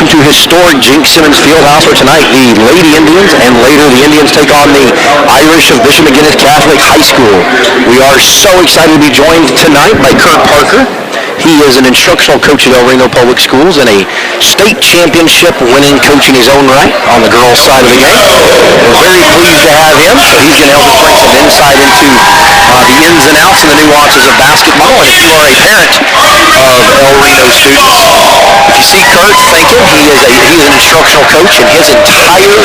welcome to historic Jink Simmons Fieldhouse, where tonight the Lady Indians and later the Indians take on the Irish of Bishop McGuinness Catholic High School. We are so excited to be joined tonight by Kurt Parker. He is an instructional coach at El Reno Public Schools and a state championship winning coach in his own right on the girls' side of the game. We're very pleased to have him. So he's going to help us bring some insight into the ins and outs and the nuances of basketball. And if you are a parent of El Reno students, if you see Kurt, thank him. He's an instructional coach, and his entire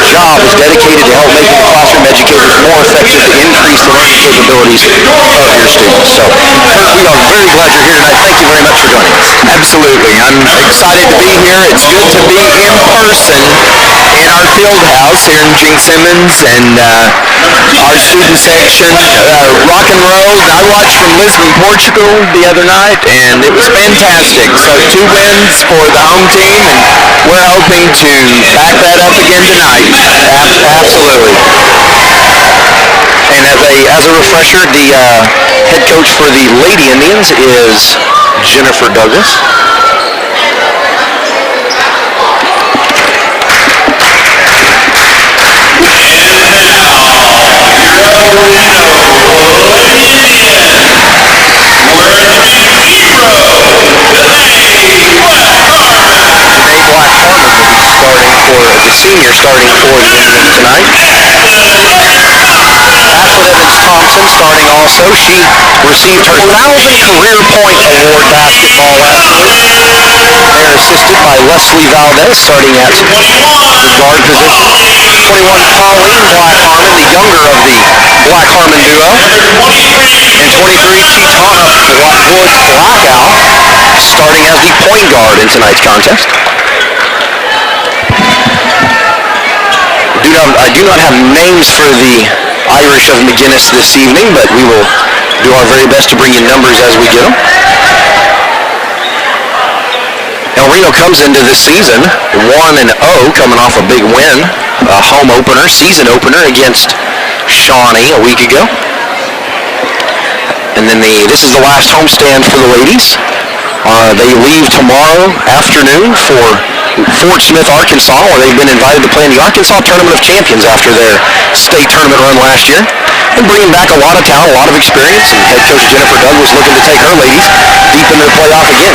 job is dedicated to help making the classroom educators more effective to increase the learning capabilities of your students. So, Kurt, we are very glad you're here tonight. Thank you very much for joining us. Absolutely. I'm excited to be here. It's good to be in person in our field house here in Jink Simmons and our student section. Rock and roll. I watched from Lisbon, Portugal the other night, and it was fantastic. So 2 wins for the home team, and we're hoping to back that up again tonight. Absolutely. And as a refresher, the head coach for the Lady Indians is Jennifer Douglas. Senior starting for the Indians tonight. Thompson starting also. She received her 1,000th career point award basketball last week. They're assisted by Leslie Valdez starting at the guard position. 21, Pauline Black-Harmon, the younger of the Black-Harmon duo. And 23, Chitana Woods Blackout starting as the point guard in tonight's contest. I do not have names for the Irish of McGuinness this evening, but we will do our very best to bring you numbers as we get them. El Reno comes into this season 1-0, coming off a big win, a home opener, season opener against Shawnee a week ago. And then this is the last homestand for the ladies. They leave tomorrow afternoon for Fort Smith, Arkansas, where they've been invited to play in the Arkansas Tournament of Champions after their state tournament run last year. And bringing back a lot of talent, a lot of experience, and head coach Jennifer Douglas looking to take her ladies deep into the playoff again.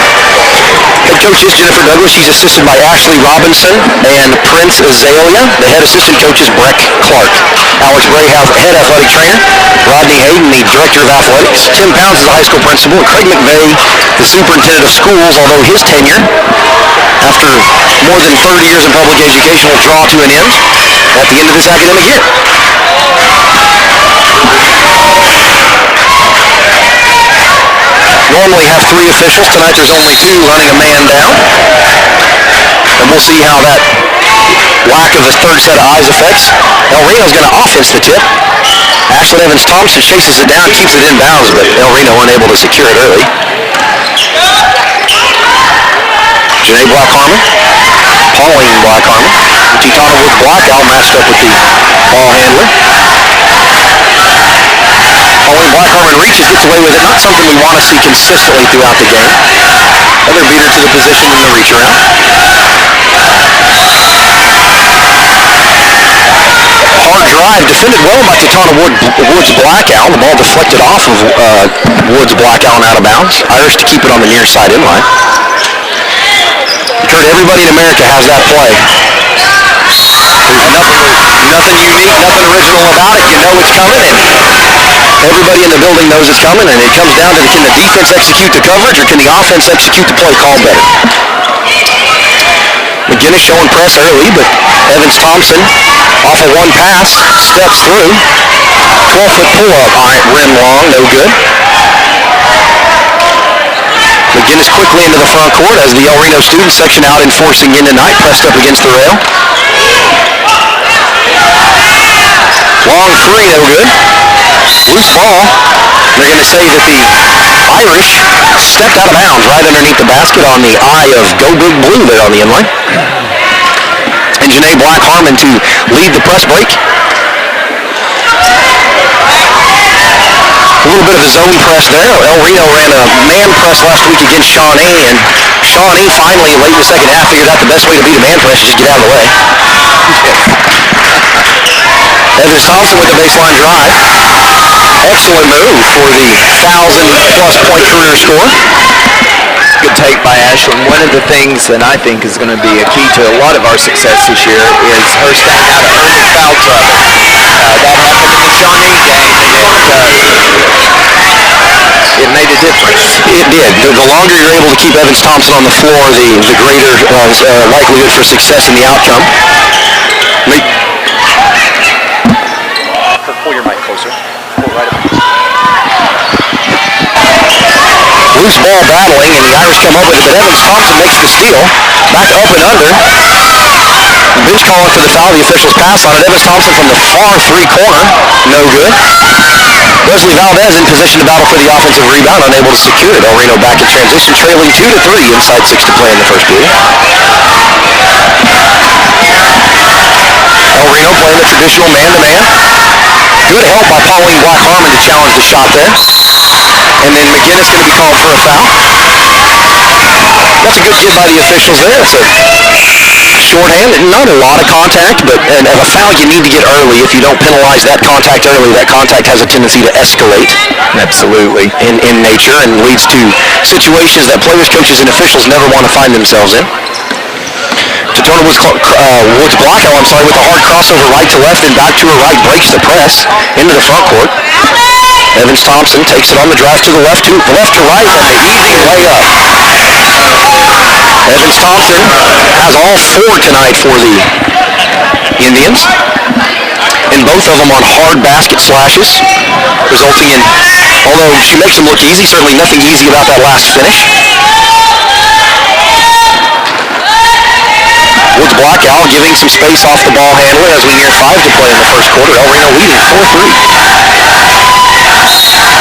Head coach is Jennifer Douglas. She's assisted by Ashley Robinson and Prince Azalea. The head assistant coach is Breck Clark. Alex Brayhouse, head athletic trainer. Rodney Hayden, the director of athletics. Tim Pounds is the high school principal. And Craig McVeigh, the superintendent of schools, although his tenure, after more than 30 years in public education, will draw to an end at the end of this academic year. Normally have 3 officials. Tonight there's only 2 running a man down. And we'll see how that lack of a third set of eyes affects. El Reno's going to offense the tip. Ashley Evans-Thompson chases it down, keeps it in bounds, but El Reno unable to secure it early. Janae Black-Harmon, Pauline Black-Harmon, Chitana Woods Blackout matched up with the ball handler. Pauline Black-Harmon reaches, gets away with it. Not something we want to see consistently throughout the game. Another beater to the position in the reach around. Hard drive, defended well by Chitana Woods Blackout. The ball deflected off of Woods Blackout and out of bounds. Irish to keep it on the near side inline. Kurt, everybody in America has that play. There's nothing unique, nothing original about it. You know it's coming, and everybody in the building knows it's coming, and it comes down to can the defense execute the coverage or can the offense execute the play call better? McGuinness showing press early, but Evans-Thompson off of one pass, steps through. 12-foot pull-up, rim long, no good. McGuinness quickly into the front court as the El Reno student section out enforcing in tonight, pressed up against the rail. Long 3, no good. Loose ball. They're going to say that the Irish stepped out of bounds right underneath the basket on the eye of Go Big Blue there on the inline. And Janae Black-Harmon to lead the press break. A little bit of a zone press there. El Reno ran a man press last week against Shawnee, and Shawnee finally, late in the second half, figured out the best way to beat a man press is just get out of the way. Evans Thompson with the baseline drive. Excellent move for the 1,000-plus point career score. Good take by Ashlyn. One of the things that I think is going to be a key to a lot of our success this year is her staying out of early foul trouble. That happened in the Shawnee game, and it made a difference. It did. The longer you're able to keep Evans Thompson on the floor, the greater likelihood for success in the outcome. Pull your mic closer. Pull right up. Loose ball battling, and the Irish come up with it, but Evans Thompson makes the steal. Back up and under. Bench calling for the foul. The officials pass on it. Evans Thompson from the far three-corner. No good. Leslie Valdez in position to battle for the offensive rebound, unable to secure it. El Reno back in transition, trailing 2-3, inside 6 to play in the first period. El Reno playing the traditional man-to-man. Good help by Pauline Black-Harmon to challenge the shot there. And then McGuinness going to be called for a foul. That's a good get by the officials there. It's a shorthand, not a lot of contact, but a foul you need to get early. If you don't penalize that contact early, that contact has a tendency to escalate. Absolutely. In nature, and leads to situations that players, coaches, and officials never want to find themselves in. Tatona Woods Blackout, with a hard crossover right to left and back to her right, breaks the press into the front court. Evans Thompson takes it on the drive to the left to right, and the easy layup. Evans Thompson has all 4 tonight for the Indians, and both of them on hard basket slashes, resulting in, although she makes them look easy, certainly nothing easy about that last finish. Woods Blackout giving some space off the ball handler as we near 5 to play in the first quarter. El Reno leading 4-3.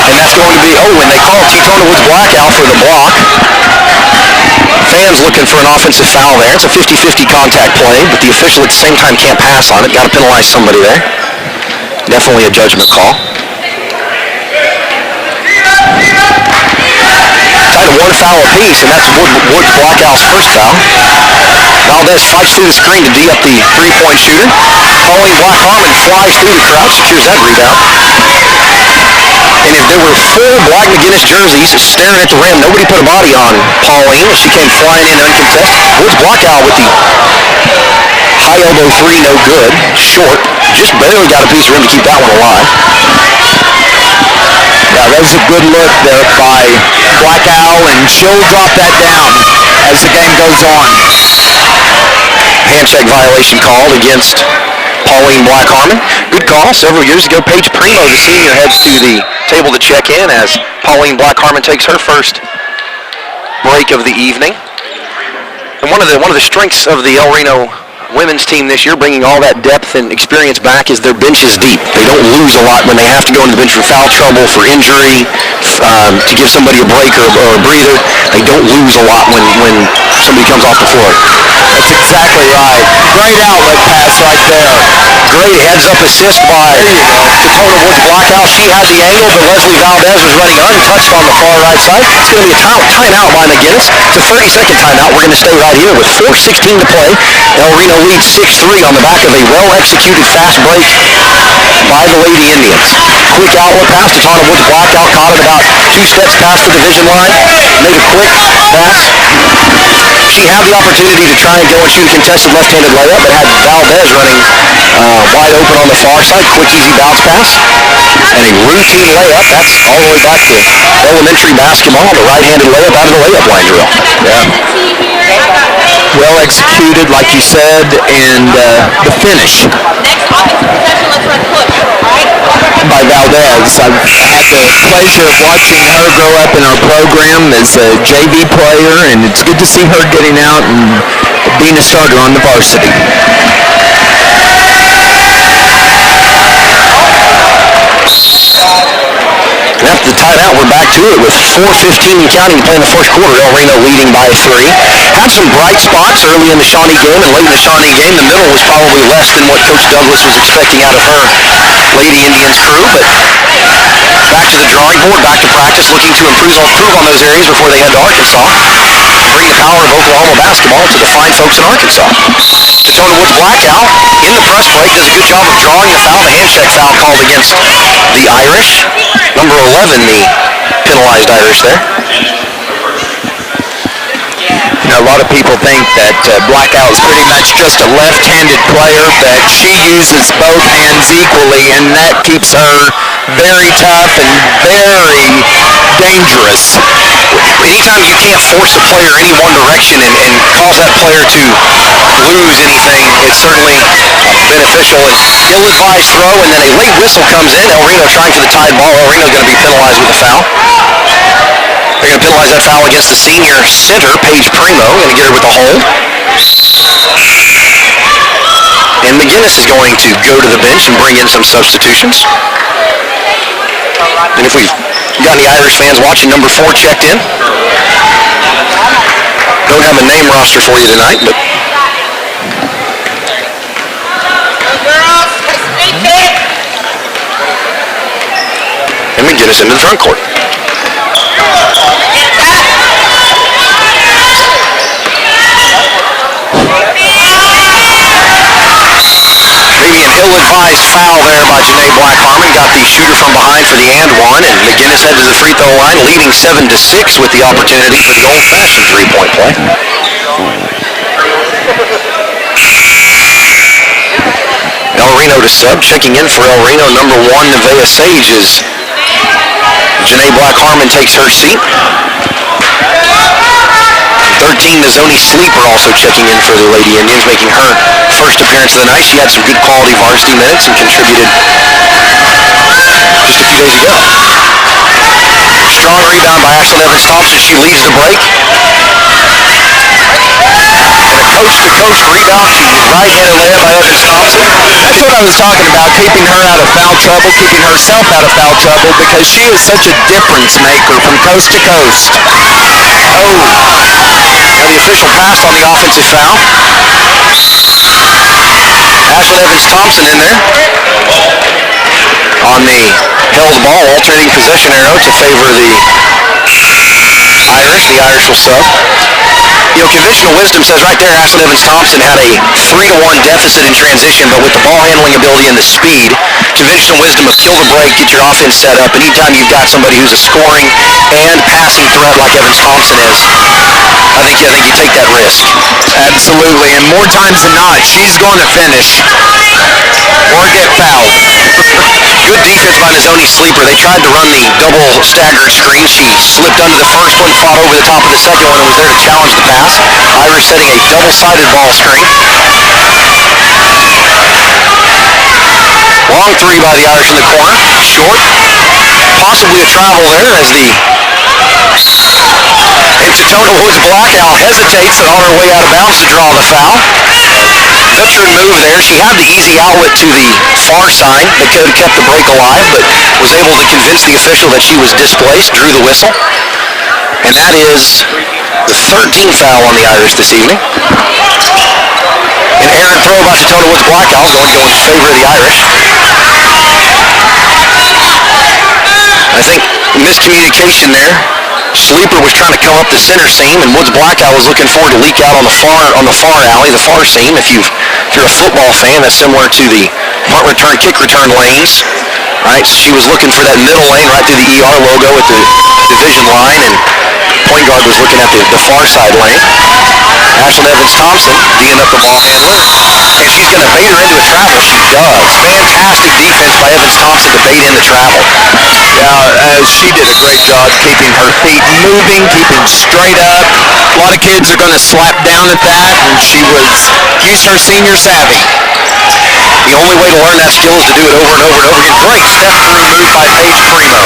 And that's going to be, and they call Tatona Woods Blackout for the block. Fans looking for an offensive foul there. It's a 50-50 contact play, but the official at the same time can't pass on it. Got to penalize somebody there. Definitely a judgment call. Tied to 1 foul apiece, and that's Woods Blackout's first foul. Valdez fights through the screen to D up the three-point shooter. Pauline Black-Harmon flies through the crowd, secures that rebound. And if there were 4 Black McGuinness jerseys staring at the rim, nobody put a body on Pauline as she came flying in uncontested. Woods Blackout with the high elbow 3, no good. Short, just barely got a piece of rim to keep that one alive. Yeah, that was a good look there by Blackout, and she'll drop that down as the game goes on. Hand check violation called against Pauline Black-Harmon. Good call. Several years ago, Paige Primo, the senior, heads to the table to check in as Pauline Black-Harmon takes her first break of the evening. And one of the strengths of the El Reno women's team this year, bringing all that depth and experience back, is their bench is deep. They don't lose a lot when they have to go into the bench for foul trouble, for injury, to give somebody a break or a breather. They don't lose a lot when somebody comes off the floor. That's exactly right. Great outlet pass right there. Great heads-up assist by Tatona Woods Blackout. She had the angle, but Leslie Valdez was running untouched on the far right side. It's going to be a timeout by McGuinness. It's a 30-second timeout. We're going to stay right here with 4:16 to play. El Reno leads 6-3 on the back of a well-executed fast break by the Lady Indians. Quick outlet pass. Tatona Woods Blackout caught it about 2 steps past the division line. Made a quick pass. She had the opportunity to try and go and shoot a contested left-handed layup, but had Valdez running wide open on the far side. Quick, easy bounce pass. And a routine layup. That's all the way back to elementary basketball. The right-handed layup out of the layup line drill. Yeah. Well executed, like you said, and the finish by Valdez. I've had the pleasure of watching her grow up in our program as a JV player, and it's good to see her getting out and being a starter on the varsity. After the timeout, we're back to it with 4:15 and counting to play in the first quarter. El Reno leading by 3. Had some bright spots early in the Shawnee game and late in the Shawnee game. The middle was probably less than what Coach Douglas was expecting out of her Lady Indians crew, but back to the drawing board, back to practice, looking to improve on those areas before they head to Arkansas. bring the power of Oklahoma basketball to the fine folks in Arkansas. Tatona Woods Blackout in the press break does a good job of drawing the foul. The hand check foul called against the Irish. Number 11, the penalized Irish there. A lot of people think that Blackout is pretty much just a left-handed player, but she uses both hands equally, and that keeps her very tough and very dangerous. Anytime you can't force a player any one direction and cause that player to lose anything, it's certainly beneficial. An ill-advised throw, and then a late whistle comes in. El Reno trying for the tied ball. El Reno going to be penalized with a foul. They're going to penalize that foul against the senior center, Paige Primo, going to get her with a hold. And McGuinness is going to go to the bench and bring in some substitutions. And if we've got any Irish fans watching, number 4 checked in. Don't have a name roster for you tonight, but... And McGuinness into the front court. Maybe an ill-advised foul there by Janae Black-Harmon. Got the shooter from behind for the and one, and McGuinness heads to the free throw line, leading 7-6 with the opportunity for the old-fashioned three-point play. El Reno to sub. Checking in for El Reno, number 1, Nevaeh Sage, as Janae Black-Harmon takes her seat. 13, Nizoni Sleeper also checking in for the Lady Indians, making her first appearance of the night. She had some good quality varsity minutes and contributed just a few days ago. Strong rebound by Ashlyn Evans-Thompson. She leads the break. And a coast-to-coast rebound to right-handed layup by Evans-Thompson. That's what I was talking about, keeping her out of foul trouble, keeping herself out of foul trouble, because she is such a difference maker from coast to coast. Now the official pass on the offensive foul. Ashlyn Evans-Thompson in there on the held ball, alternating possession arrow to favor the Irish. The Irish will sub. You know, conventional wisdom says right there Ashlyn Evans-Thompson had a 3-1 deficit in transition, but with the ball handling ability and the speed, conventional wisdom of kill the break, get your offense set up. Anytime you've got somebody who's a scoring and passing threat like Evans-Thompson is, I think you take that risk. Absolutely, and more times than not, she's going to finish or get fouled. Good defense by Nizoni Sleeper. They tried to run the double staggered screen. She slipped under the first one, fought over the top of the second one, and was there to challenge the pass. Irish setting a double-sided ball screen. Long three by the Irish in the corner. Short. Possibly a travel there as the Tatona Woods Blackout hesitates and on her way out of bounds to draw the foul. Veteran move there. She had the easy outlet to the far side that could have kept the break alive, but was able to convince the official that she was displaced, drew the whistle. And that is the 13th foul on the Irish this evening. An errant throw by Tatona Woods Blackout going to favor the Irish. I think miscommunication there. Sleeper was trying to come up the center seam, and Woods Blackout was looking for her to leak out on the far alley, the far seam. If you're a football fan, that's similar to the punt return, kick return lanes. Right, so she was looking for that middle lane right through the ER logo at the division line, and point guard was looking at the far side lane. Ashlyn Evans-Thompson being up the ball handler, and she's going to bait her into a travel. She does. Fantastic defense by Evans-Thompson to bait in the travel. Yeah, she did a great job keeping her feet moving, keeping straight up. A lot of kids are going to slap down at that, and she used her senior savvy. The only way to learn that skill is to do it over and over and over again. Great step-through move by Paige Primo.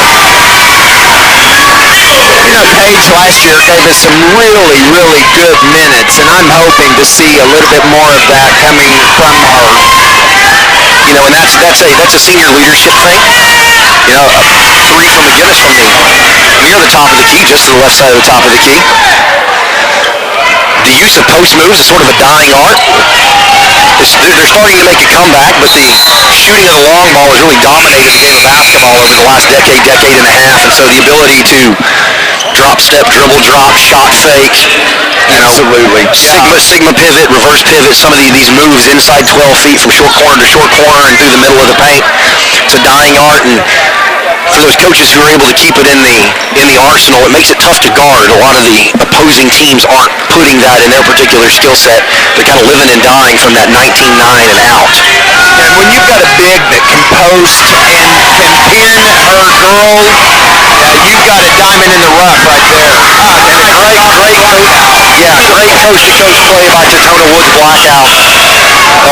You know, Paige last year gave us some really, really good minutes, and I'm hoping to see a little bit more of that coming from her. You know, and that's a senior leadership thing. You know, a three from McGuinness from near the top of the key, just to the left side of the top of the key. The use of post moves is sort of a dying art. They're starting to make a comeback, but the shooting of the long ball has really dominated the game of basketball over the last decade and a half, and so the ability to drop step, dribble drop, shot fake. Absolutely. Sigma pivot, reverse pivot, some of these moves inside 12 feet from short corner to short corner and through the middle of the paint. It's a dying art, and for those coaches who are able to keep it in the arsenal, it makes it tough to guard. A lot of the opposing teams aren't putting that in their particular skill set. They're kind of living and dying from that 19-9 and out. And when you've got a big that can post and can pin her girl, you've got a diamond in the rough right there. Great coach-to-coach play by Tatona Woods Blackout.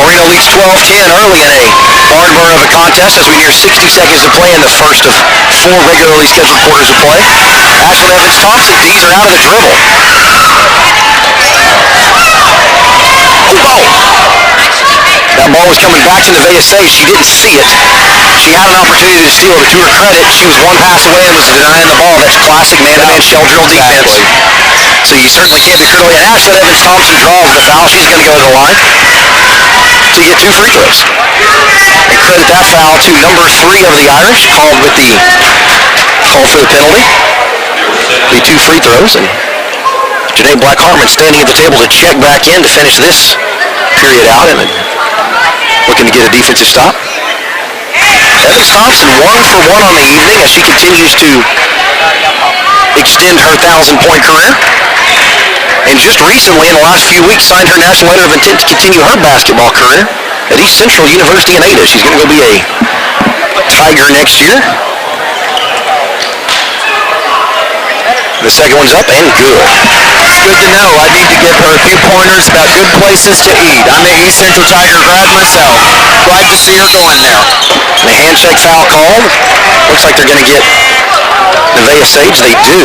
Reno leads 12-10 early in a barn burner of a contest as we near 60 seconds to play in the first of 4 regularly scheduled quarters of play. Ashlyn Evans-Thompson, D's are out of the dribble. That ball was coming back to Nevaeh Sage. She didn't see it. She had an opportunity to steal it, but to her credit, she was one pass away and was denying the ball. That's classic man-to-man shell drill defense. So you certainly can't be critical. And Ashlyn Evans-Thompson draws the foul. She's going to go to the line to get 2 free throws. And credit that foul to number 3 of the Irish, called for the penalty. The 2 free throws. And Janae Black-Harmon standing at the table to check back in to finish this period out. And looking to get a defensive stop. Evans-Thompson 1 for 1 on the evening as she continues to extend her 1,000-point career. And just recently, in the last few weeks, signed her national letter of intent to continue her basketball career at East Central University in Ada. She's going to go be a Tiger next year. The second one's up and good. It's good to know. I need to give her a few pointers about good places to eat. I'm an East Central Tiger grad myself. Glad to see her going there. And a hand check foul called. Looks like they're going to get Nevaeh Sage. They do.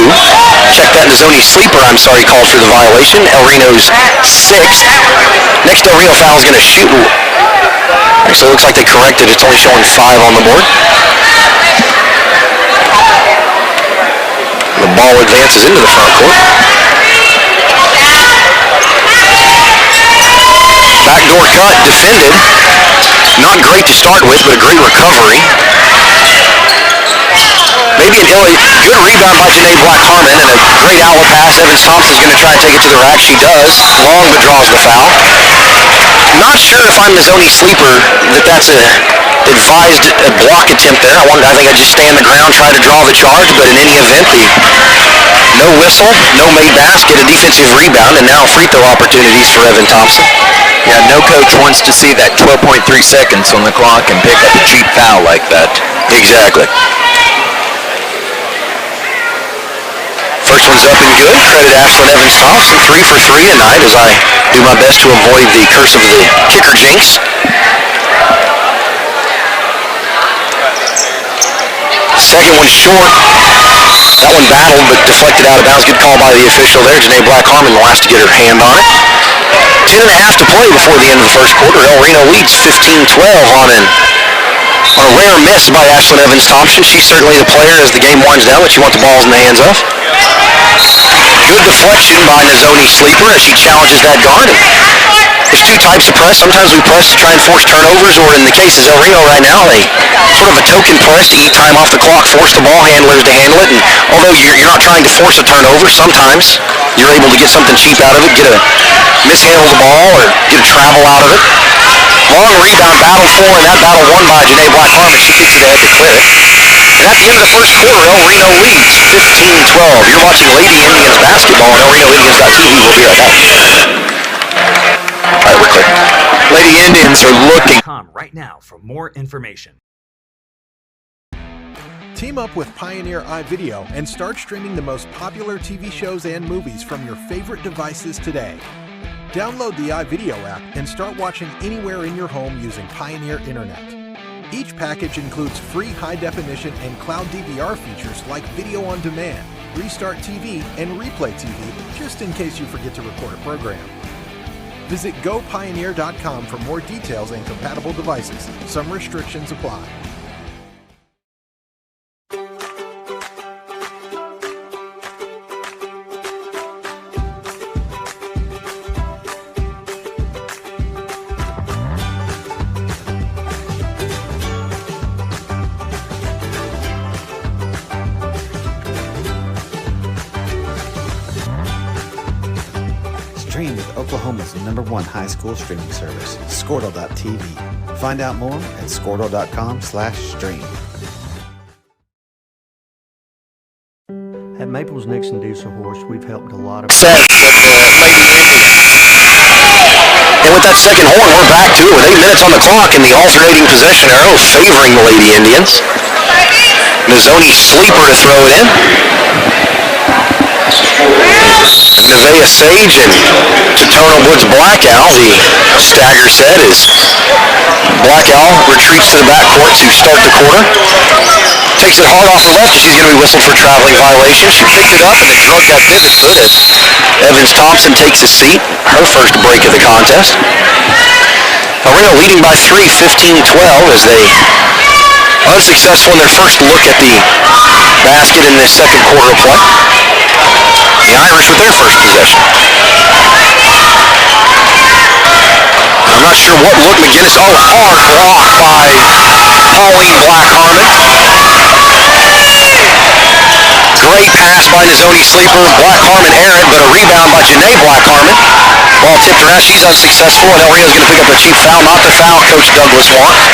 Check that in the zone. Sleeper, called for the violation. El Reno's 6th. Next El Reno foul is going to shoot. Actually, it looks like they corrected. It's only showing 5 on the board. The ball advances into the front court. Backdoor cut, defended. Not great to start with, but a great recovery. Maybe a good rebound by Janae Black-Harmon and a great outlet pass. Evans-Thompson's going to try and take it to the rack. She does. Long, but draws the foul. Not sure if I'm the Zoni sleeper that's a advised a block attempt there. I think I'd just stand the ground, try to draw the charge, but in any event, no whistle, no made basket, a defensive rebound, and now free throw opportunities for Evan Thompson. Yeah, no coach wants to see that 12.3 seconds on the clock and pick up a cheap foul like that. Exactly. First one's up and good. Credit Ashlyn Evans-Thompson, 3 for 3 tonight as I do my best to avoid the curse of the kicker jinx. Second one short. That one battled but deflected out of bounds. Good call by the official there. Janae Black-Harmon, the last to get her hand on it. 10.5 to play before the end of the first quarter. El Reno leads 15-12 on a rare miss by Ashlyn Evans-Thompson. She's certainly the player as the game winds down, but you want the balls in the hands of. Good deflection by Nazoni Sleeper as she challenges that guard. There's 2 types of press. Sometimes we press to try and force turnovers, or in the case of El Reno right now, they sort of a token press to eat time off the clock, force the ball handlers to handle it. And although you're not trying to force a turnover, sometimes you're able to get something cheap out of it, mishandle the ball, or get a travel out of it. Long rebound, battle for, and that battle won by Janae Black-Harmon. She kicks it ahead to clear it. And at the end of the first quarter, El Reno leads 15-12. You're watching Lady Indians basketball on ElRenoIndians.tv. We'll be right back. All right, we're clear. Lady Indians are looking. Right now for more information. Team up with Pioneer iVideo and start streaming the most popular TV shows and movies from your favorite devices today. Download the iVideo app and start watching anywhere in your home using Pioneer Internet. Each package includes free high-definition and cloud DVR features like Video on Demand, Restart TV, and Replay TV, just in case you forget to record a program. Visit gopioneer.com for more details and compatible devices. Some restrictions apply. Oklahoma's #1 high school streaming service, Squirtle.tv. Find out more at Squirtle.com/stream. At Maples Nixon Diesel Horse, we've helped a lot of... Set with the Lady Indians. And with that second horn, we're back to it with 8 minutes on the clock in the alternating possession arrow favoring the Lady Indians. Mazzoni sleeper to throw it in. Nevaeh Sage and Totona Woods Black Owl. The stagger set is Black Owl retreats to the backcourt to start the quarter. Takes it hard off her left, and she's going to be whistled for traveling violation. She picked it up and then drug that pivot foot as Evans Thompson takes his seat. Her first break of the contest. Reno leading by 3, 15-12 as they unsuccessful in their first look at the basket in this second quarter of play. The Irish with their first possession. I'm not sure what look McGuinness. Oh, hard block by Pauline Black Harmon. Great pass by Mazzoni sleeper. Black Harmon errant, but a rebound by Janae Black Harmon. Ball tipped around. She's unsuccessful, and El Reno's going to pick up a cheap foul. Not the foul Coach Douglas wants.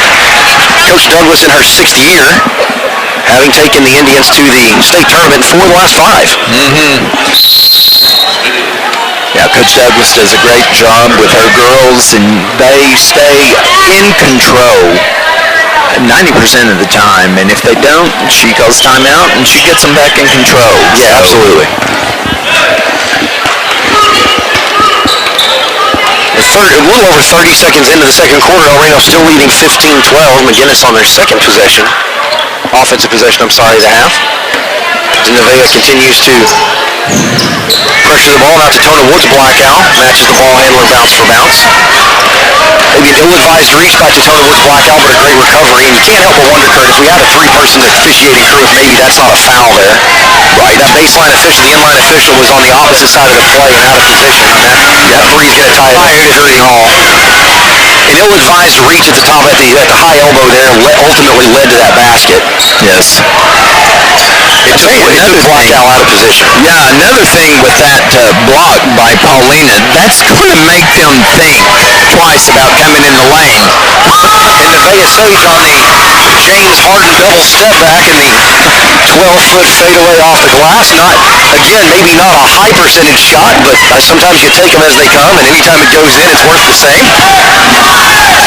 Coach Douglas in her 6th year, having taken the Indians to the state tournament in 4 of the last 5. Yeah, Coach Douglas does a great job with her girls, and they stay in control 90% of the time. And if they don't, she calls timeout, and she gets them back in control. Yeah, absolutely. A little over 30 seconds into the second quarter, El Reno still leading 15-12. McGuinness on their second possession. Offensive possession, I'm sorry, the half. Nevaeh continues to pressure the ball. Now to Totona Woods Black Owl. Matches the ball handler bounce for bounce. Maybe an ill-advised reach by Totona Woods Black Owl, but a great recovery. And you can't help but wonder, Curtis, we have a 3-person officiating crew. Maybe that's not a foul there. Right. That baseline official, the inline official, was on the opposite side of the play and out of position. That three's going to tie it up to Hurting Hall. An ill-advised reach at the top, at the high elbow there, ultimately led to that basket. Yes. It took Black Owl out of position. Yeah, another thing with that block by Paulina, that's going to make them think twice about coming in the lane. And Nevaeh Sage on the James Harden double step back in the 12-foot fadeaway off the glass. Maybe not a high percentage shot, but sometimes you take them as they come, and anytime it goes in, it's worth the same.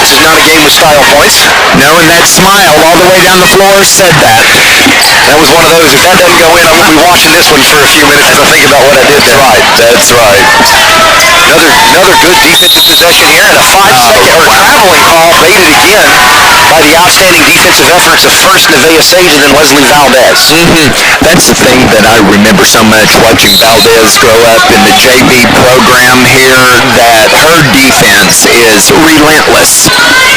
This is not a game with style points. No, and that smile all the way down the floor said that. That was one of those, if that doesn't go in, I won't be watching this one for a few minutes as I think about what I did there. That's right. Another good defensive possession here, and a 5-second traveling call baited again by the outstanding defensive efforts of first Nevaeh Sage and then Leslie Valdez. That's the thing that I remember so much watching Valdez grow up in the JV program here, that her defense is relentless,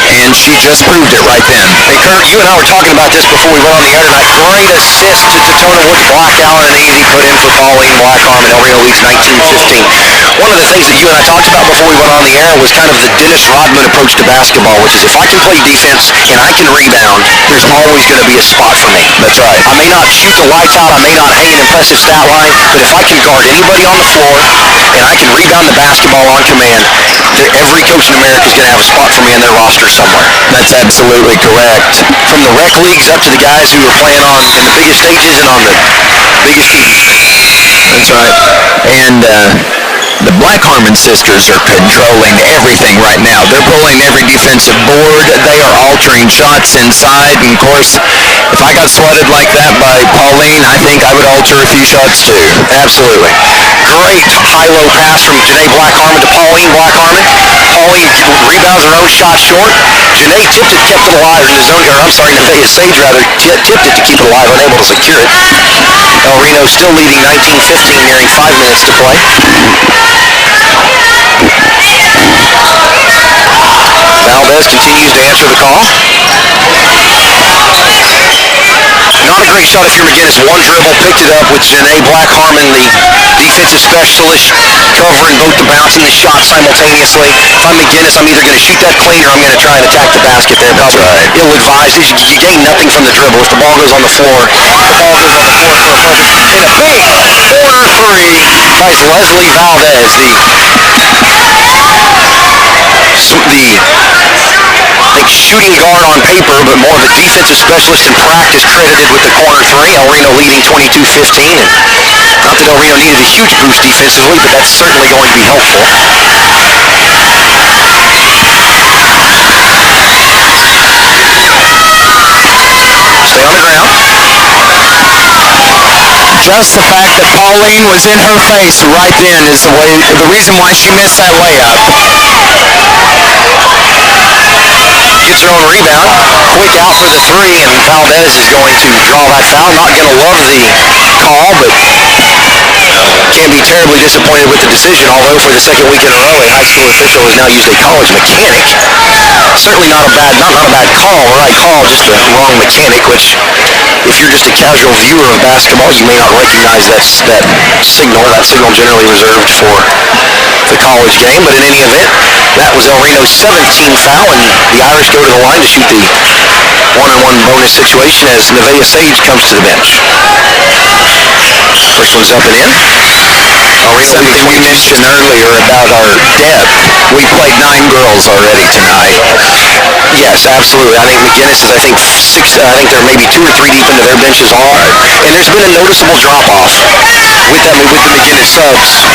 and she just proved it right then. Hey Kurt, you and I were talking about this before we went on the air tonight. Great assist to Totona Woods Black Owl and an easy put in for Pauline Black Harmon. El Reno leads 19-15. One of the things that you and I talked about before we went on the air was kind of the Dennis Rodman approach to basketball, which is if I can play defense and I can rebound, there's always going to be a spot for me. That's right. I may not shoot the lights out, I may not hang an impressive stat line, but if I can guard anybody on the floor and I can rebound the basketball on command, every coach in America is going to have a spot for me in their roster somewhere. That's absolutely correct. From the rec leagues up to the guys who are playing on in the biggest stages and on the biggest TV screens. That's right. And the Black Harmon sisters are controlling everything right now. They're pulling every defensive board. They are altering shots inside. And, of course, if I got swatted like that by Pauline, I think I would alter a few shots too. Absolutely. Great high-low pass from Janae Black Harmon to Pauline Black Harmon. Pauline rebounds her own shot short. Janae tipped it, kept it alive. Nevaeh Sage tipped it to keep it alive, unable to secure it. El Reno still leading 19-15, nearing 5 minutes to play. Valdez continues to answer the call. Not a great shot if you're McGuinness. One dribble, picked it up with Janae Black Harmon, the defensive specialist, covering both the bounce and the shot simultaneously. If I'm McGuinness, I'm either going to shoot that clean or I'm going to try and attack the basket there. That's right. Ill-advised. You gain nothing from the dribble. If the ball goes on the floor, the ball goes on the floor for a perfect. And a big corner three by Leslie Valdez, the shooting guard on paper, but more of a defensive specialist in practice, credited with the corner three. El Reno leading 22-15. And not that El Reno needed a huge boost defensively, but that's certainly going to be helpful. Stay on the ground. Just the fact that Pauline was in her face right then is the reason why she missed that layup. Gets her own rebound. Quick out for the three, and Valdez is going to draw that foul. Not going to love the call, but can't be terribly disappointed with the decision, although for the second week in a row, a high school official has now used a college mechanic. Certainly not a bad call, right call, just the wrong mechanic, which if you're just a casual viewer of basketball, you may not recognize that signal. That signal generally reserved for the college game, but in any event, that was El Reno's 17th foul, and the Irish go to the line to shoot the one-on-one bonus situation as Nevaeh Sage comes to the bench. First one's up and in. Something we mentioned earlier about our depth. We played 9 girls already tonight. Yes, absolutely. I think McGuinness is, I think they're maybe 2 or 3 deep into their benches all. And there's been a noticeable drop-off with the McGuinness subs.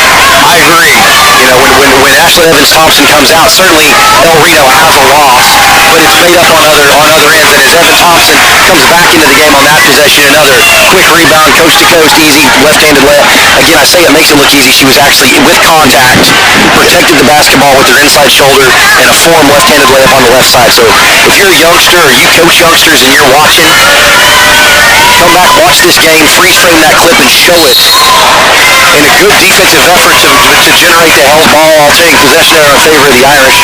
I agree. You know, when Ashley Evans-Thompson comes out, certainly El Reno has a loss, but it's made up on other ends. And as Evans-Thompson comes back into the game on that possession, another quick rebound, coast-to-coast, easy left-handed layup. Again, I say it makes it look easy. She was actually with contact, protected the basketball with her inside shoulder, and a form left-handed layup on the left side. So if you're a youngster or you coach youngsters and you're watching, come back, watch this game, freeze frame that clip, and show it in a good defensive effort to generate the held ball. I'll take possession there in favor of the Irish.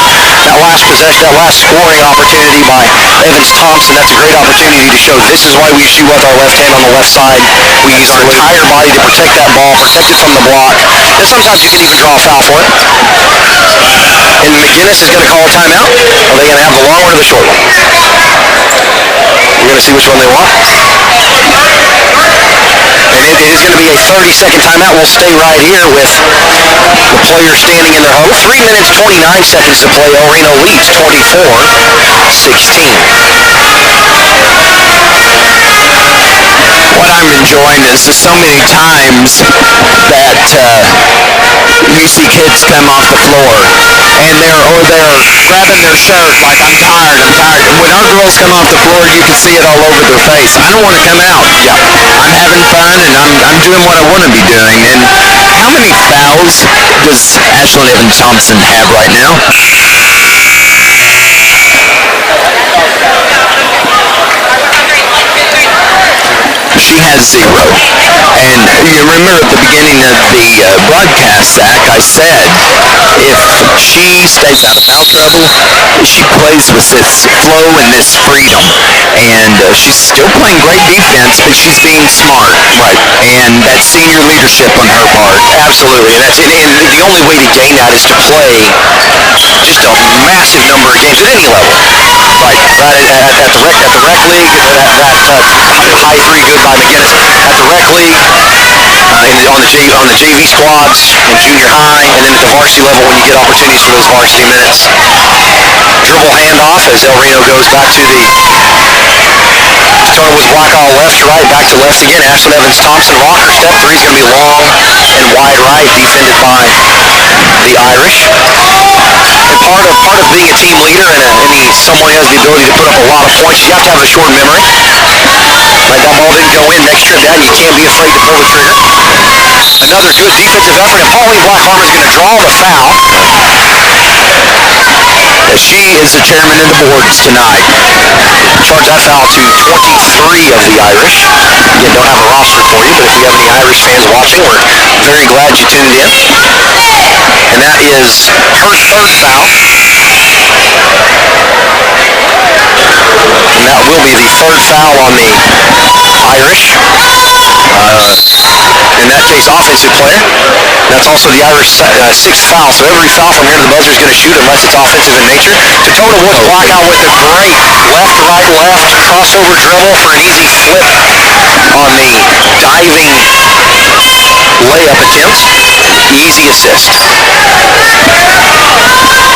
That last possession, that last scoring opportunity by Evans-Thompson, that's a great opportunity to show this is why we shoot with our left hand on the left side. We use our entire body to protect that ball, protect it from the block, and sometimes you can even draw a foul for it. And McGuinness is going to call a timeout. Are they going to have the long one or the short one? We're going to see which one they want. And it is going to be a 30-second timeout. We'll stay right here with the players standing in their huddle. 3 minutes, 29 seconds to play. El Reno leads 24-16. What I'm enjoying is there's so many times that you see kids come off the floor and they're grabbing their shirt like, I'm tired. When our girls come off the floor, you can see it all over their face. I don't want to come out. Yeah. I'm having fun and I'm doing what I want to be doing. And how many fouls does Ashley Evans-Thompson have right now? She has 0. And you remember at the beginning of the broadcast, Zach, I said if she stays out of foul trouble, she plays with this flow and this freedom. And she's still playing great defense, but she's being smart. Right. And that's senior leadership on her part. Absolutely. And the only way to gain that is to play just a massive number of games at any level. Right. At the rec league, that high 3 good by McGuinness. At the rec league, on the JV squads, in junior high, and then at the varsity level when you get opportunities for those varsity minutes. Dribble handoff as El Reno goes back to the started with Blackout left to right, back to left again. Ashley Evans-Thompson, rocker step three is going to be long and wide right, defended by the Irish. And part of being a team leader and someone who has the ability to put up a lot of points, you have to have a short memory. Right, that ball didn't go in. Next trip down, you can't be afraid to pull the trigger. Another good defensive effort, and Pauline Blackhammer is going to draw the foul. She is the chairman of the boards tonight. Charge that foul to 23 of the Irish. Again, don't have a roster for you, but if we have any Irish fans watching, we're very glad you tuned in. And that is her 3rd foul. And that will be the 3rd foul on the Irish. In that case, offensive player. That's also the Irish 6th foul. So every foul from here to the buzzer is going to shoot unless it's offensive in nature. Dakota Woods Blackout with a great left, right, left crossover dribble for an easy flip on the diving layup attempt. Easy assist.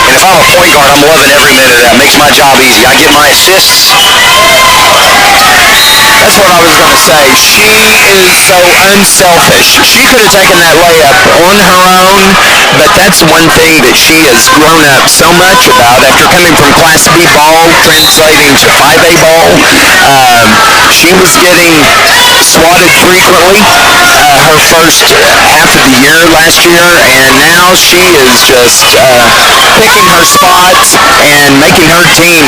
And if I'm a point guard, I'm loving every minute of that. Makes my job easy. I get my assists. That's what I was going to say. She is so unselfish. She could have taken that layup on her own, but that's one thing that she has grown up so much about after coming from Class B ball, translating to 5A ball. She was getting swatted frequently her first half of the year last year, and now she is just picking her spots and making her team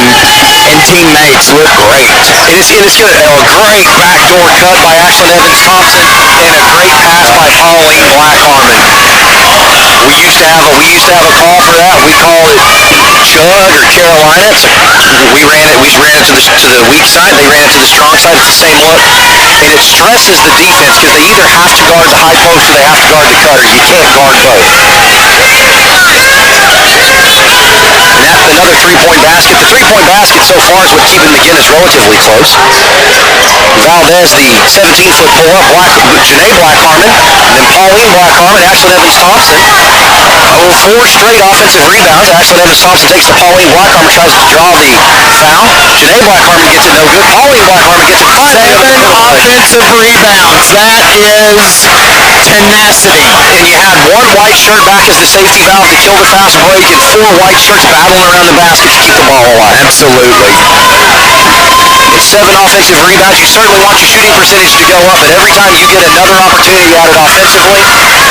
and teammates look great. And it's good. A great backdoor cut by Ashlyn Evans-Thompson and a great pass by Pauline Black-Harmon. We used to have a call for that. We call it Chug or Carolina. We ran it to the weak side. They ran it to the strong side. It's the same look. And it stresses the defense because they either have to guard the high post or they have to guard the cutter. You can't guard both. And that's another three-point basket. The three-point basket so far is what's keeping McGuinness relatively close. Valdez, the 17-foot pull-up, Janae Black-Harmon, and then Pauline Black-Harmon, Ashlyn Evans-Thompson. 4 straight offensive rebounds. Ashlyn Evans-Thompson takes to Pauline Black-Harmon, tries to draw the foul. Janae Black-Harmon gets it no good. Pauline Black-Harmon gets it 5 offensive rebounds. That is tenacity. And you had one white shirt back as the safety valve to kill the fast break, and 4 white shirts battling around the basket to keep the ball alive. Absolutely. It's 7 offensive rebounds. You certainly want your shooting percentage to go up, but every time you get another opportunity at it offensively,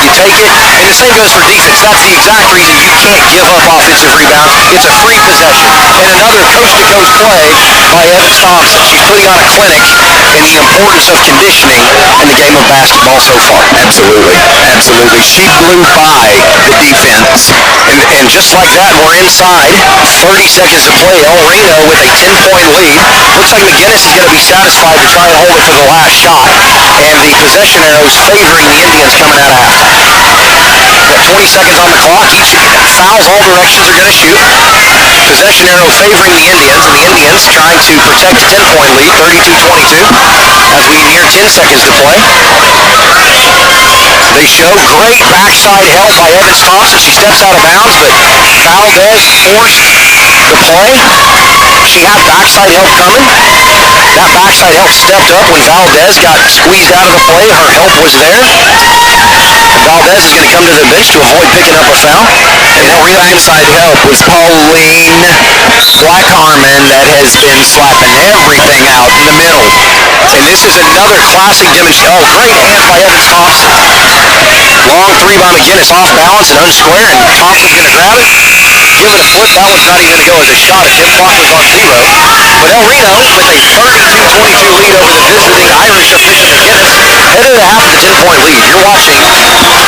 you take it. And the same goes for defense. That's the exact reason you can't give up offensive rebounds. It's a free possession. And another coast-to-coast play by Evans-Thompson. She's putting on a clinic in the importance of conditioning in the game of basketball so far. Absolutely. Absolutely. She blew by the defense. And just like that, we're inside. 30 seconds to play. El Reno with a 10-point lead. Looks like McGuinness is going to be satisfied to try and hold it for the last shot. And the possession arrows favoring the Indians coming out of halftime. Got 20 seconds on the clock. Each fouls all directions are going to shoot. Possession arrow favoring the Indians, and the Indians trying to protect a 10-point lead, 32-22, as we near 10 seconds to play. They show great backside help by Evans-Thompson. She steps out of bounds, but Valdez forced the play. She had backside help coming. That backside help stepped up when Valdez got squeezed out of the play. Her help was there. Valdez is going to come to the bench to avoid picking up a foul. And that backside help was Pauline Black-Harmon that has been slapping everything out in the middle. And this is another classic demonstration. Oh, great hands by Evans-Thompson. Long three by McGuinness, off balance and unsquare, and Thompson's going to grab it. Give it a flip. That one's not even going to go as a shot. A tip clock was on 0. But El Reno with a 32-22 lead over the visiting Irish of Bishop McGuinness. Headed to half of the 10-point lead. You're watching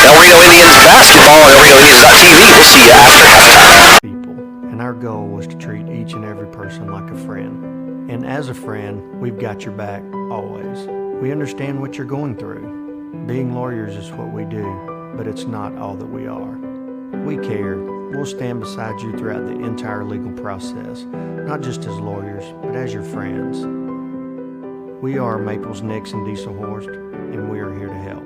El Reno Indians basketball on ElRenoIndians.tv. We'll see you after halftime. People, and our goal was to treat each and every person like a friend. And as a friend, we've got your back always. We understand what you're going through. Being lawyers is what we do, but it's not all that we are. We care. We'll stand beside you throughout the entire legal process, not just as lawyers, but as your friends. We are Maples, Nix, and Diesel Horst, and we are here to help.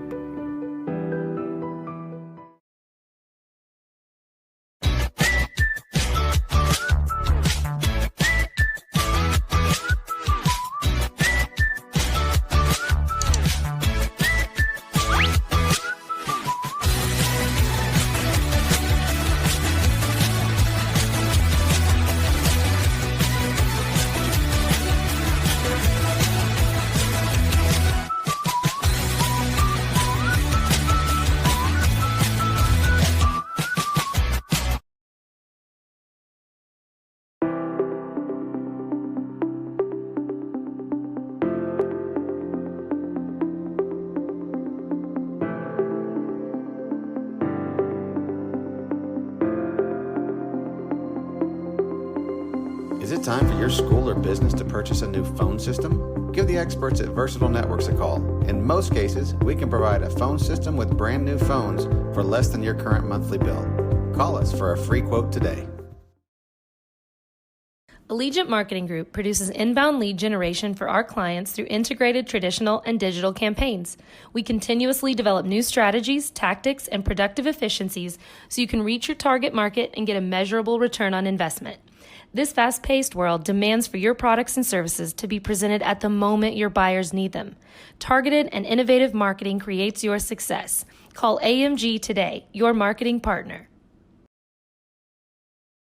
Is it time for your school or business to purchase a new phone system? Give the experts at Versatile Networks a call. In most cases, we can provide a phone system with brand new phones for less than your current monthly bill. Call us for a free quote today. Allegiant Marketing Group produces inbound lead generation for our clients through integrated traditional and digital campaigns. We continuously develop new strategies, tactics, and productive efficiencies so you can reach your target market and get a measurable return on investment. This fast-paced world demands for your products and services to be presented at the moment your buyers need them. Targeted and innovative marketing creates your success. Call AMG today, your marketing partner.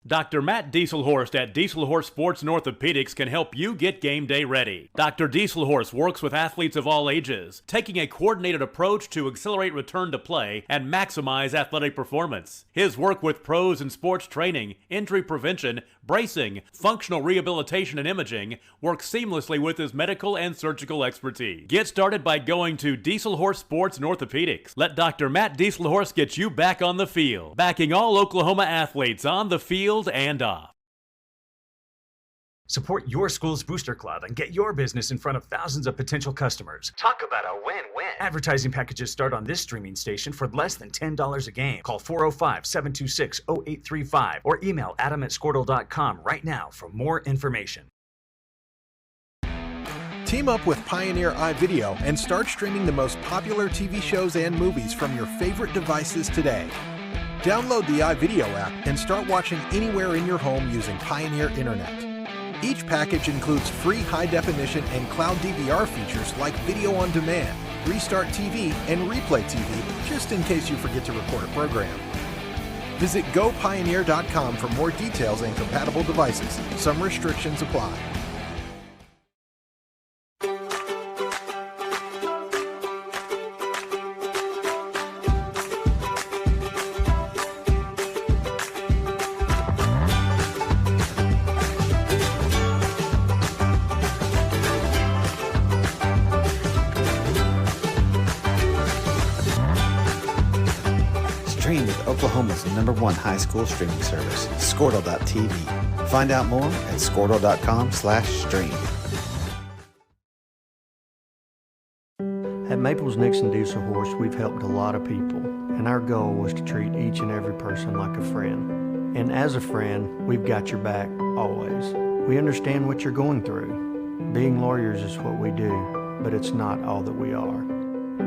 Dr. Matt Dieselhorst at Dieselhorst Sports and Orthopedics can help you get game day ready. Dr. Dieselhorst works with athletes of all ages, taking a coordinated approach to accelerate return to play and maximize athletic performance. His work with pros in sports training, injury prevention, bracing, functional rehabilitation, and imaging works seamlessly with his medical and surgical expertise. Get started by going to Dieselhorst Sports and Orthopedics. Let Dr. Matt Dieselhorst get you back on the field, backing all Oklahoma athletes on the field and off. Support your school's booster club and get your business in front of thousands of potential customers. Talk about a win-win. Advertising packages start on this streaming station for less than $10 a game. Call 405-726-0835 or email adam@squirtle.com right now for more information. Team up with Pioneer iVideo and start streaming the most popular TV shows and movies from your favorite devices today. Download the iVideo app and start watching anywhere in your home using Pioneer Internet. Each package includes free high-definition and cloud DVR features like video on demand, Restart TV, and Replay TV, just in case you forget to record a program. Visit gopioneer.com for more details and compatible devices. Some restrictions apply. Stream with Oklahoma's #1 high school streaming service, Squirtle.tv. Find out more at squirtle.com/stream. At Maples Nixon Dieselhorst, we've helped a lot of people, and our goal was to treat each and every person like a friend. And as a friend, we've got your back always. We understand what you're going through. Being lawyers is what we do, but it's not all that we are.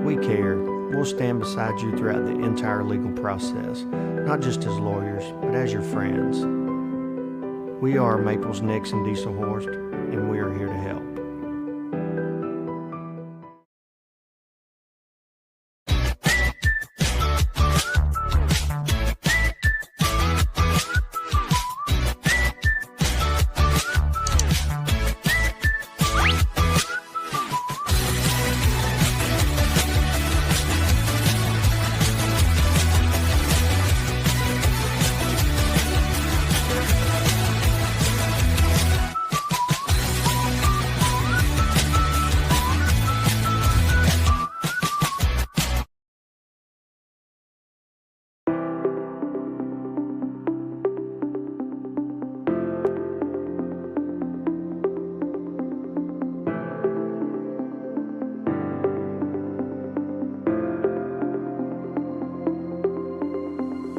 We care. We'll stand beside you throughout the entire legal process, not just as lawyers, but as your friends. We are Maples Nixon Dieselhorst, and we are here to help.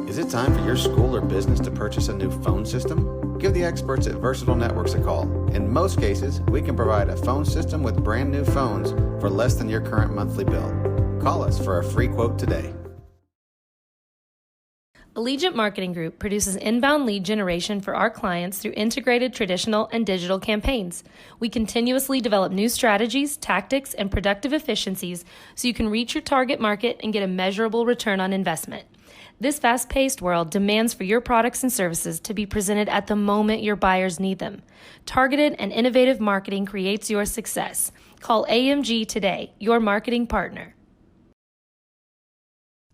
Is it time for your school or business to purchase a new phone system? Give the experts at Versatile Networks a call. In most cases, we can provide a phone system with brand new phones for less than your current monthly bill. Call us for a free quote today. Allegiant Marketing Group produces inbound lead generation for our clients through integrated traditional and digital campaigns. We continuously develop new strategies, tactics, and productive efficiencies so you can reach your target market and get a measurable return on investment. This fast-paced world demands for your products and services to be presented at the moment your buyers need them. Targeted and innovative marketing creates your success. Call AMG today, your marketing partner.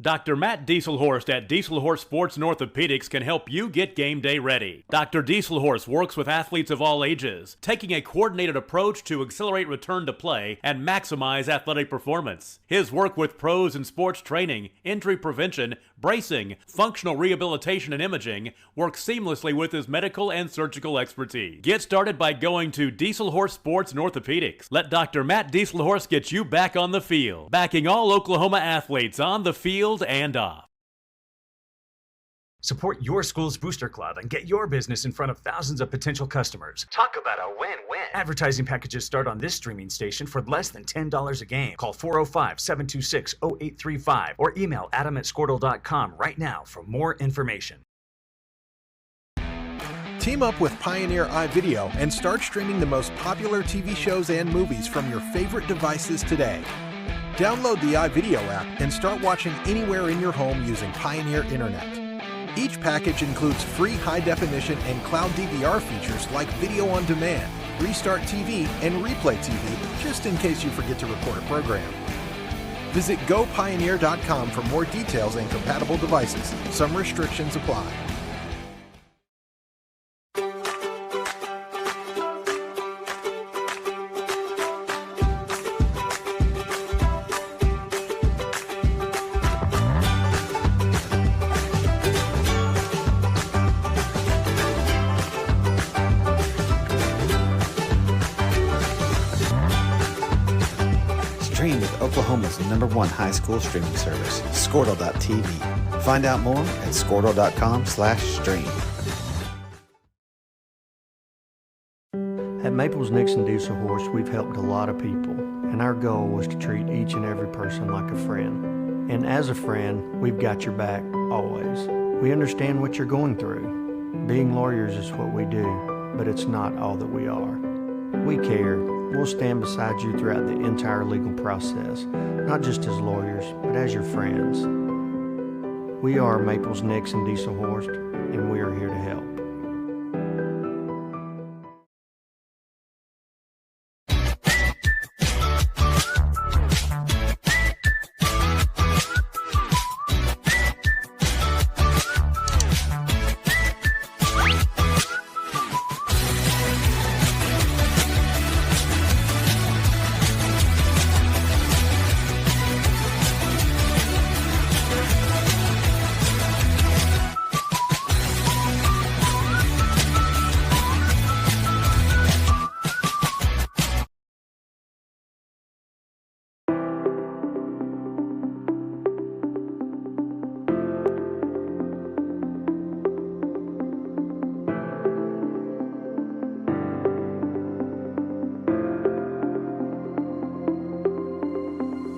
Dr. Matt Dieselhorst at Dieselhorst Sports and Orthopedics can help you get game day ready. Dr. Dieselhorst works with athletes of all ages, taking a coordinated approach to accelerate return to play and maximize athletic performance. His work with pros in sports training, injury prevention, bracing, functional rehabilitation, and imaging works seamlessly with his medical and surgical expertise. Get started by going to Dieselhorst Sports and Orthopedics. Let Dr. Matt Dieselhorst get you back on the field, backing all Oklahoma athletes on the field and off. Support your school's booster club and get your business in front of thousands of potential customers. Talk about a win-win. Advertising packages start on this streaming station for less than $10 a game. Call 405-726-0835 or email adam@squirtle.com right now for more information. Team up with Pioneer iVideo and start streaming the most popular TV shows and movies from your favorite devices today. Download the iVideo app and start watching anywhere in your home using Pioneer Internet. Each package includes free high-definition and cloud DVR features like video on demand, Restart TV, and Replay TV, just in case you forget to record a program. Visit gopioneer.com for more details and compatible devices. Some restrictions apply. Stream with Oklahoma's #1 high school streaming service, Squirtle.tv. Find out more at squirtle.com/stream. At Maples Nixon Diesel Horse, we've helped a lot of people, and our goal was to treat each and every person like a friend. And as a friend, we've got your back always. We understand what you're going through. Being lawyers is what we do, but it's not all that we are. We care. We'll stand beside you throughout the entire legal process, not just as lawyers, but as your friends. We are Maples Nixon Diesel Horse, and we are here to help.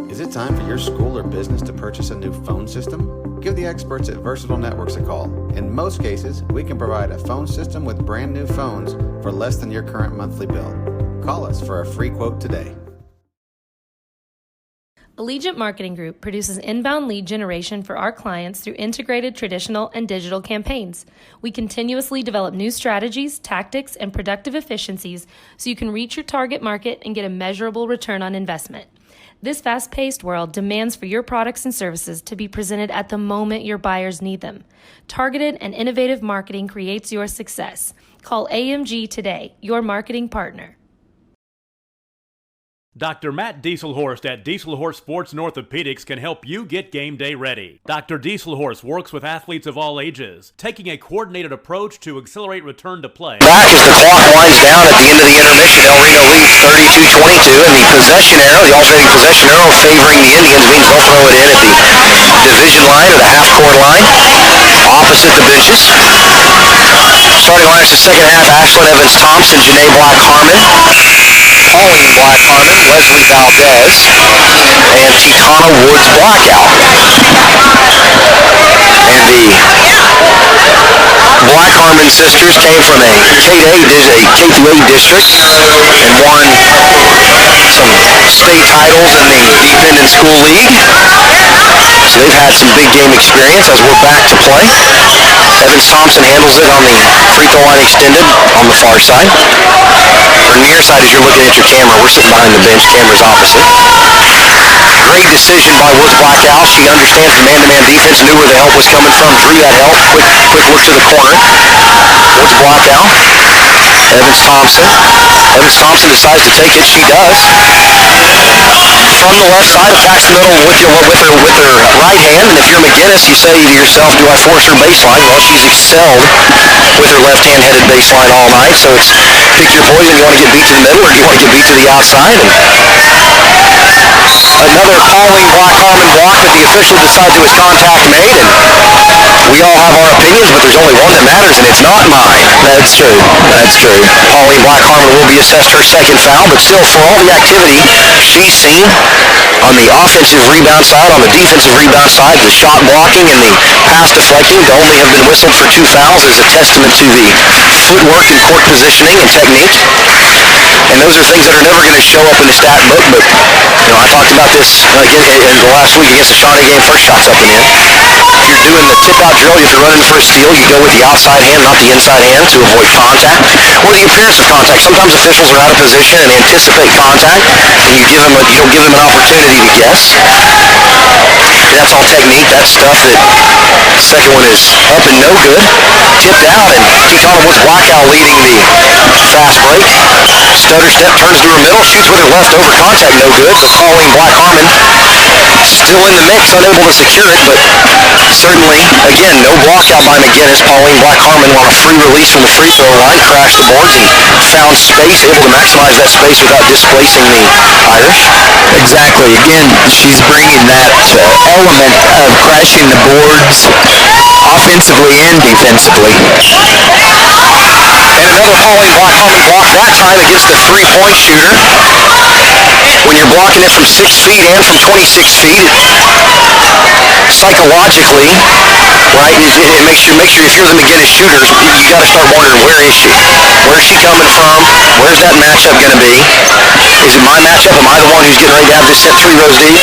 Is it time for your school or business to purchase a new phone system? Give the experts at Versatile Networks a call. In most cases, we can provide a phone system with brand new phones for less than your current monthly bill. Call us for a free quote today. Allegiant Marketing Group produces inbound lead generation for our clients through integrated traditional and digital campaigns. We continuously develop new strategies, tactics, and productive efficiencies so you can reach your target market and get a measurable return on investment. This fast-paced world demands for your products and services to be presented at the moment your buyers need them. Targeted and innovative marketing creates your success. Call AMG today, your marketing partner. Dr. Matt Dieselhorst at Dieselhorst Sports and Orthopedics can help you get game day ready. Dr. Dieselhorst works with athletes of all ages, taking a coordinated approach to accelerate return to play. Back as the clock winds down at the end of the intermission, El Reno leads 32-22, and the possession arrow, the alternating possession arrow favoring the Indians means they'll throw it in at the division line or the half-court line, opposite the benches. Starting lineups the second half, Ashlyn Evans-Thompson, Janae Black-Harmon, Pauline Black-Harmon, Leslie Valdez, and Titana Woods Blackout. And the Black-Harmon sisters came from a K-2A district and won some state titles in the Dependent School League. So they've had some big game experience as we're back to play. Evans-Thompson handles it on the free throw line extended on the far side. Or near side as you're looking at your camera. We're sitting behind the bench, camera's opposite. Great decision by Woods Blackout. She understands the man-to-man defense, knew where the help was coming from, drew that help, quick look to the corner. Woods Blackout. Evans-Thompson. Evans-Thompson decides to take it. She does. From the left side, attacks the middle with her right hand. And if you're McGuinness, you say to yourself, do I force her baseline? Well, she's excelled with her left-hand headed baseline all night. So it's pick your poison. You want to get beat to the middle or do you want to get beat to the outside? And Another Pauline Black Harmon block that the official decides it was contact made, and we all have our opinions, but there's only one that matters, and it's not mine. That's true. That's true. Pauline Black Harmon will be assessed her second foul, but still, for all the activity she's seen on the offensive rebound side, on the defensive rebound side, the shot blocking and the pass deflecting, to only have been whistled for 2 fouls is a testament to the footwork and court positioning and technique. And those are things that are never going to show up in the stat book, but I talked about this again in the last week against the Shawnee game. First shot's up and in. If you're doing the tip-out drill, if you're running for a steal, you go with the outside hand, not the inside hand, to avoid contact or the appearance of contact. Sometimes officials are out of position and anticipate contact, and you don't give them an opportunity to guess. That's all technique. That's stuff that second one is up and no good. Tipped out, and Keatana Woods Blackout leading the fast break. Stutter step, turns to her middle, shoots with her left over contact, no good. But Pauline Black Harmon still in the mix, unable to secure it, but certainly, again, no walkout by McGuinness. Pauline Black Harmon on a free release from the free throw line, crashed the boards and found space, able to maximize that space without displacing the Irish. Exactly. Again, she's bringing that element of crashing the boards offensively and defensively. And another Pauline Black Harmon block, that time against a three-point shooter. When you're blocking it from 6 feet and from 26 feet, psychologically, right, it makes you, if you're the McGuinness shooters, you got to start wondering, where is she? Where's she coming from? Where's that matchup going to be? Is it my matchup? Am I the one who's getting ready to have this set 3 rows deep?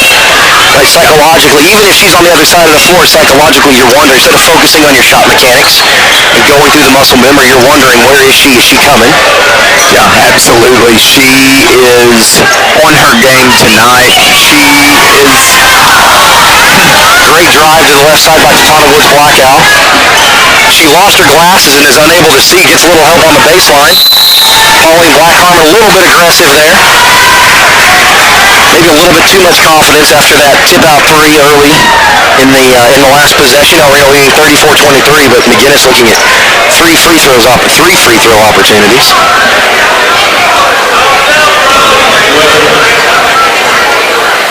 Right, psychologically, even if she's on the other side of the floor, psychologically you're wondering, instead of focusing on your shot mechanics and going through the muscle memory, you're wondering, where is she? Is she coming? Yeah, absolutely. She is on her game tonight. She is... Great drive to the left side by Keatana Woods Blackout. She lost her glasses and is unable to see. Gets a little help on the baseline. Pauline Black Harmon a little bit aggressive there. Maybe a little bit too much confidence after that tip-out 3 early in the last possession. Reno leading 34-23, but McGuinness looking at 3 free throw opportunities.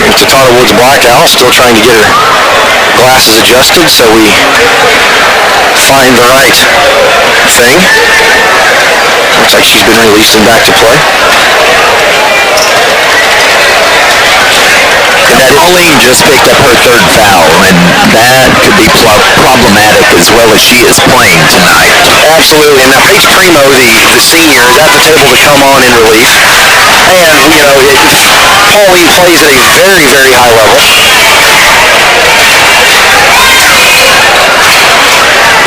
Here's Keatana Woods Blackout, still trying to get her glasses adjusted so we find the right thing. Looks like she's been released and back to play. Pauline just picked up her 3rd foul, and that could be problematic as well as she is playing tonight. Absolutely, and now Paige Primo, the senior, is at the table to come on in relief. And, Pauline plays at a very, very high level.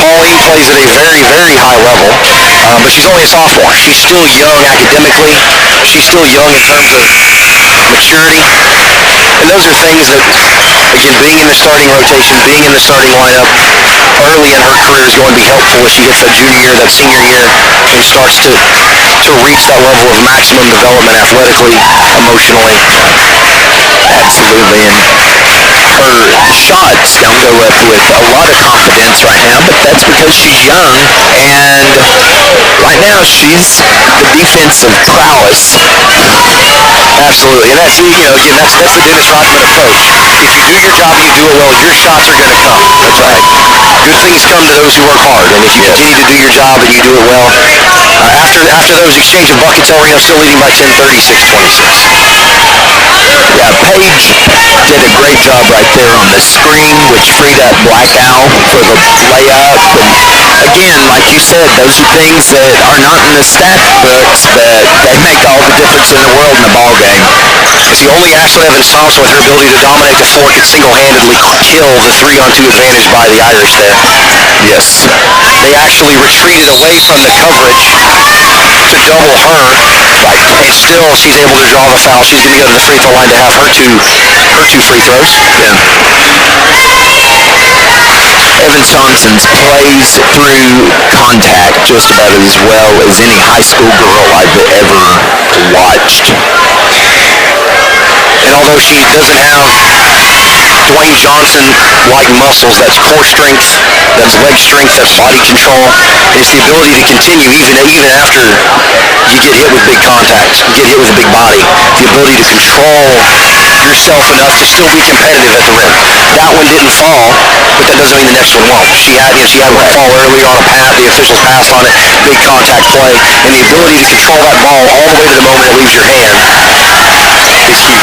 Pauline plays at a very, very high level, but she's only a sophomore. She's still young academically. She's still young in terms of maturity. And those are things that, again, being in the starting rotation, being in the starting lineup early in her career is going to be helpful as she hits that junior year, that senior year, and starts to reach that level of maximum development athletically, emotionally. Absolutely, and her shots don't go up with a lot of confidence right now, but that's because she's young, and right now she's the defensive prowess. Absolutely, and that's, again, that's the Dennis Rodman approach. If you do your job and you do it well, your shots are going to come. That's right. Good things come to those who work hard, and if you continue to do your job and you do it well, after those exchange of buckets, Reno still leading by 10, 36-26. Yeah, Paige did a great job right there on the screen, which freed up Blackout for the layup. And again, like you said, those are things that are not in the stat books, but they make all the difference in the world in a ball game. See, only Ashlyn Evans-Thompson, with her ability to dominate the floor, could single-handedly kill the 3-on-2 advantage by the Irish there. Yes. They actually retreated away from the coverage to double her, and still she's able to draw the foul. She's going to go to the free throw line to have her two free throws. Yeah. Evans-Thompson plays through contact just about as well as any high school girl I've ever watched. And although she doesn't have Dwayne Johnson-like muscles, that's core strength, that's leg strength, that's body control, it's the ability to continue even after you get hit with big contact, you get hit with a big body, the ability to control yourself enough to still be competitive at the rim. That one didn't fall, but that doesn't mean the next one won't. She had one fall earlier on a pass. The officials passed on it, big contact play, and the ability to control that ball all the way to the moment it leaves your hand is huge.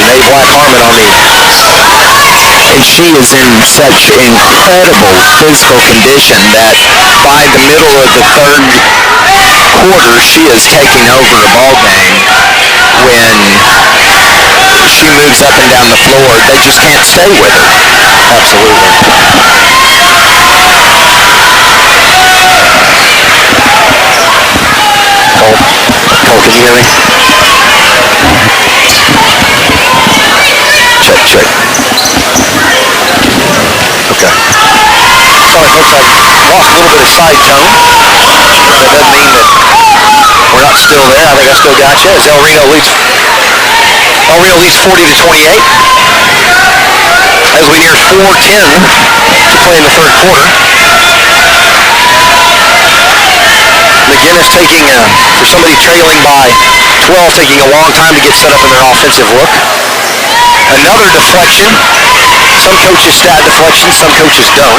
Janae Black-Harmon on me. And she is in such incredible physical condition that by the middle of the third quarter, she is taking over a ball game. When she moves up and down the floor, they just can't stay with her. Absolutely. Cole, can you hear me? Check. Okay. Sorry, folks, I lost a little bit of side tone. That doesn't mean that we're not still there. I think I still got you. As El Reno leads 40 to 28. As we near 4:10 to play in the third quarter. McGuinness taking, for somebody trailing by 12, taking a long time to get set up in their offensive look. Another deflection. Some coaches stat deflections, some coaches don't.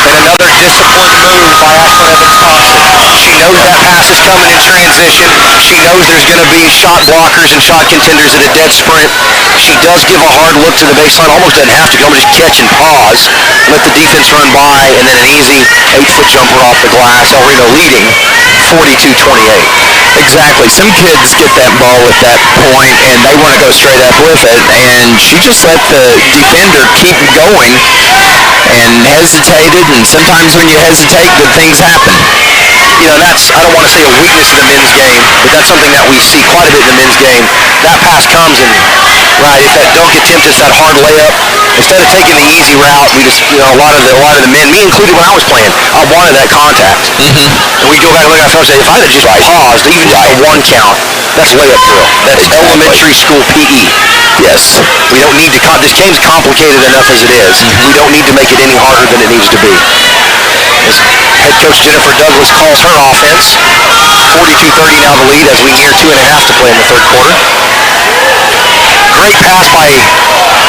And another disciplined move by Ashlyn Evans-Thompson. She knows that pass is coming in transition. She knows there's going to be shot blockers and shot contenders at a dead sprint. She does give a hard look to the baseline. Almost doesn't have to go. Just catch and pause. Let the defense run by, and then an easy 8-foot jumper off the glass. El Reno leading 42-28. Exactly. Some kids get that ball at that point and they want to go straight up with it, and she just let the defender keep going and hesitated, and sometimes when you hesitate, good things happen. You know, that's, I don't want to say a weakness in the men's game, but that's something that we see quite a bit in the men's game. That pass comes and, right, it's that dunk attempt, it's that hard layup. Instead of taking the easy route, we just, you know, a lot of the men, me included when I was playing, I wanted that contact. And we go back and look at ourselves and say, if I had just paused, even just a one count, that's layup drill. That's elementary school PE. Yes. We don't need to, this game's complicated enough as it is. We don't need to make it any harder than it needs to be. As head coach Jennifer Douglas calls her offense. 42-30 now the lead as we near 2.5 to play in the third quarter. Great pass by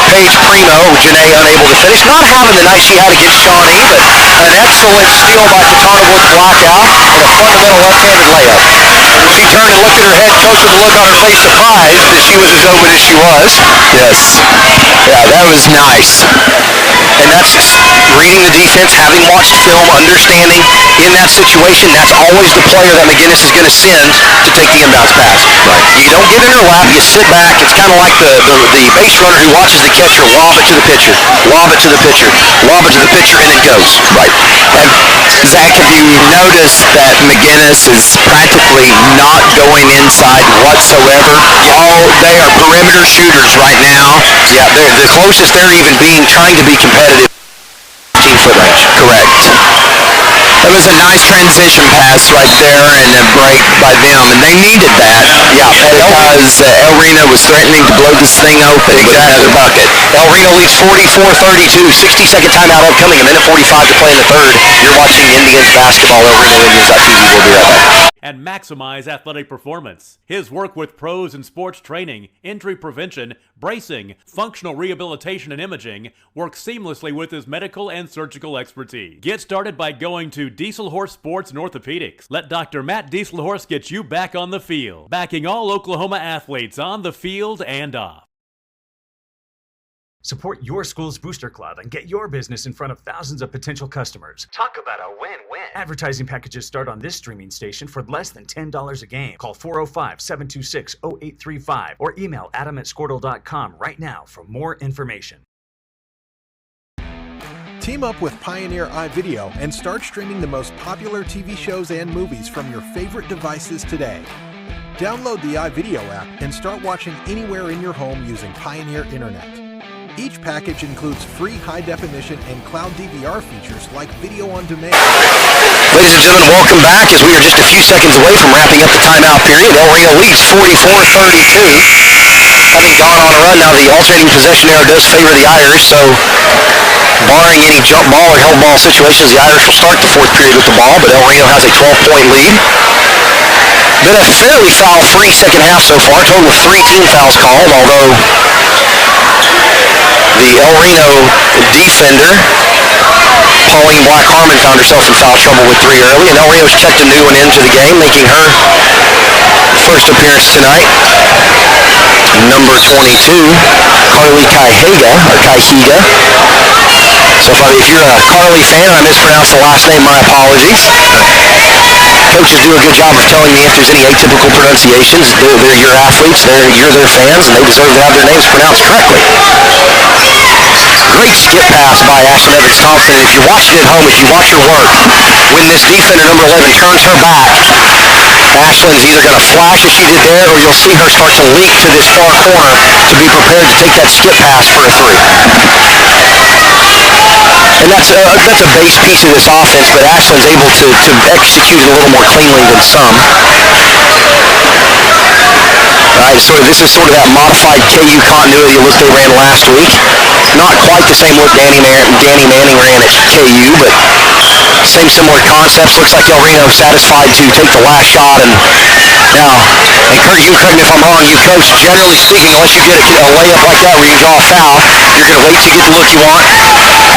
Paige Primo. Janae unable to finish. Not having the night she had against Shawnee, but an excellent steal by Katana Woods Blackout and a fundamental left-handed layup. And she turned and looked at her head coach with a look on her face, surprised that she was as open as she was. Yes. Yeah, that was nice. And that's reading the defense, having watched film, understanding in that situation, that's always the player that McGuinness is going to send to take the inbounds pass. Right. You don't get in her lap, you sit back. It's kind of like the base runner who watches the catcher lob it to the pitcher, lob it to the pitcher, lob it to the pitcher, and it goes. Right. And Zach, have you noticed that McGuinness is practically not going inside whatsoever? They are perimeter shooters right now. Yeah, the closest they're even trying to be competitive, 15-foot range. Correct. That was a nice transition pass right there and a break by them, and they needed that. Yeah, because El Reno was threatening to blow this thing open with another bucket. El Reno leads 44-32. 60-second timeout upcoming. A minute 45 to play in the third. You're watching Indians basketball. El Reno Indians.tv. We'll be right back. And maximize athletic performance. His work with pros in sports training, injury prevention, bracing, functional rehabilitation, and imaging works seamlessly with his medical and surgical expertise. Get started by going to Dieselhorse Sports and Orthopedics. Let Dr. Matt Dieselhorse get you back on the field, backing all Oklahoma athletes on the field and off. Support your school's booster club and get your business in front of thousands of potential customers. Talk about a win-win. Advertising packages start on this streaming station for less than $10 a game. Call 405-726-0835 or email adam@squirtle.com right now for more information. Team up with Pioneer iVideo and start streaming the most popular TV shows and movies from your favorite devices today. Download the iVideo app and start watching anywhere in your home using Pioneer Internet. Each package includes free high-definition and cloud DVR features like video on demand. Ladies and gentlemen, welcome back as we are just a few seconds away from wrapping up the timeout period. El Reno leads 44-32. Having gone on a run now, the alternating possession arrow does favor the Irish, so Barring any jump ball or held ball situations, the Irish will start the fourth period with the ball, but El Reno has a 12-point lead. Been a fairly foul-free second half so far, total of 3 team fouls called, although the El Reno defender, Pauline Black Harmon, found herself in foul trouble with 3 early, and El Reno's checked a new one into the game, making her first appearance tonight. Number 22, Carly Kaihiga. So if you're a Carly fan and I mispronounced the last name, my apologies. Coaches do a good job of telling me if there's any atypical pronunciations. They're your athletes, you're their fans, and they deserve to have their names pronounced correctly. Great skip pass by Ashlyn Evans-Thompson, and if you're watching at home, if you watch her work, when this defender, number 11, turns her back, Ashlyn's either going to flash as she did there, or you'll see her start to leap to this far corner to be prepared to take that skip pass for a 3. And that's a base piece of this offense, but Ashlyn's able to execute it a little more cleanly than some. Right, so this is sort of that modified KU continuity look they ran last week. Not quite the same look Danny Manning ran at KU, but same similar concepts. Looks like El Reno satisfied to take the last shot. And now, and Kurt, you correct me if I'm wrong, you coach, generally speaking, unless you get a layup like that where you draw a foul, you're going to wait to get the look you want.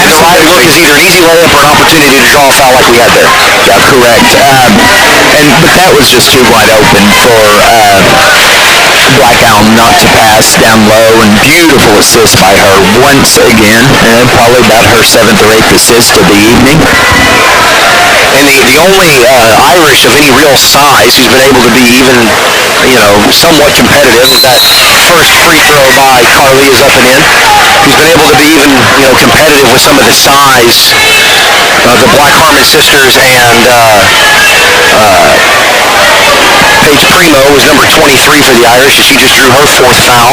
And the right look is either an easy layup or an opportunity to draw a foul like we had there. Yeah, correct. But that was just too wide open for Black Elm not to pass down low, and beautiful assist by her once again, probably about her 7th or 8th assist of the evening. And the only Irish of any real size who's been able to be even, somewhat competitive, that first free throw by Carly is up and in, who's been able to be even, competitive with some of the size of the Black Harmon sisters, and Paige Primo was number 23 for the Irish, and she just drew her 4th foul.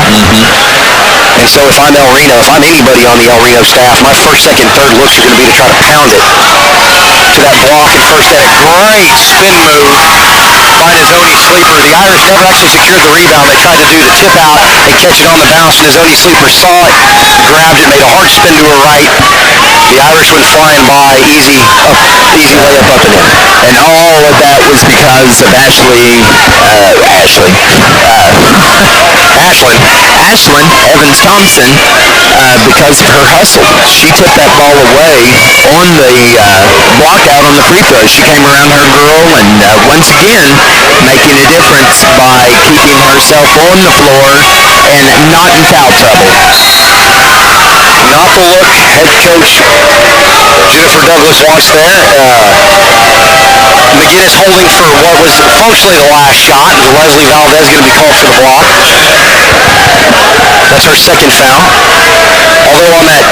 And so if I'm El Reno, if I'm anybody on the El Reno staff, my first, second, third looks are going to be to try to pound it to that block and first at a great spin move by Nazoni Sleeper. The Irish never actually secured the rebound. They tried to do the tip out and catch it on the bounce. Nazoni Sleeper saw it, grabbed it, made a hard spin to her right. The Irish went flying by, easy layup up and in. And all of that was because of Ashlyn Evans-Thompson, because of her hustle. She took that ball away on the block out on the free throw. She came around her girl and once again making a difference by keeping herself on the floor and not in foul trouble. Not the look head coach Jennifer Douglas wants there. McGuinness holding for what was functionally the last shot. Leslie Valdez going to be called for the block. That's her 2nd foul. Although on that,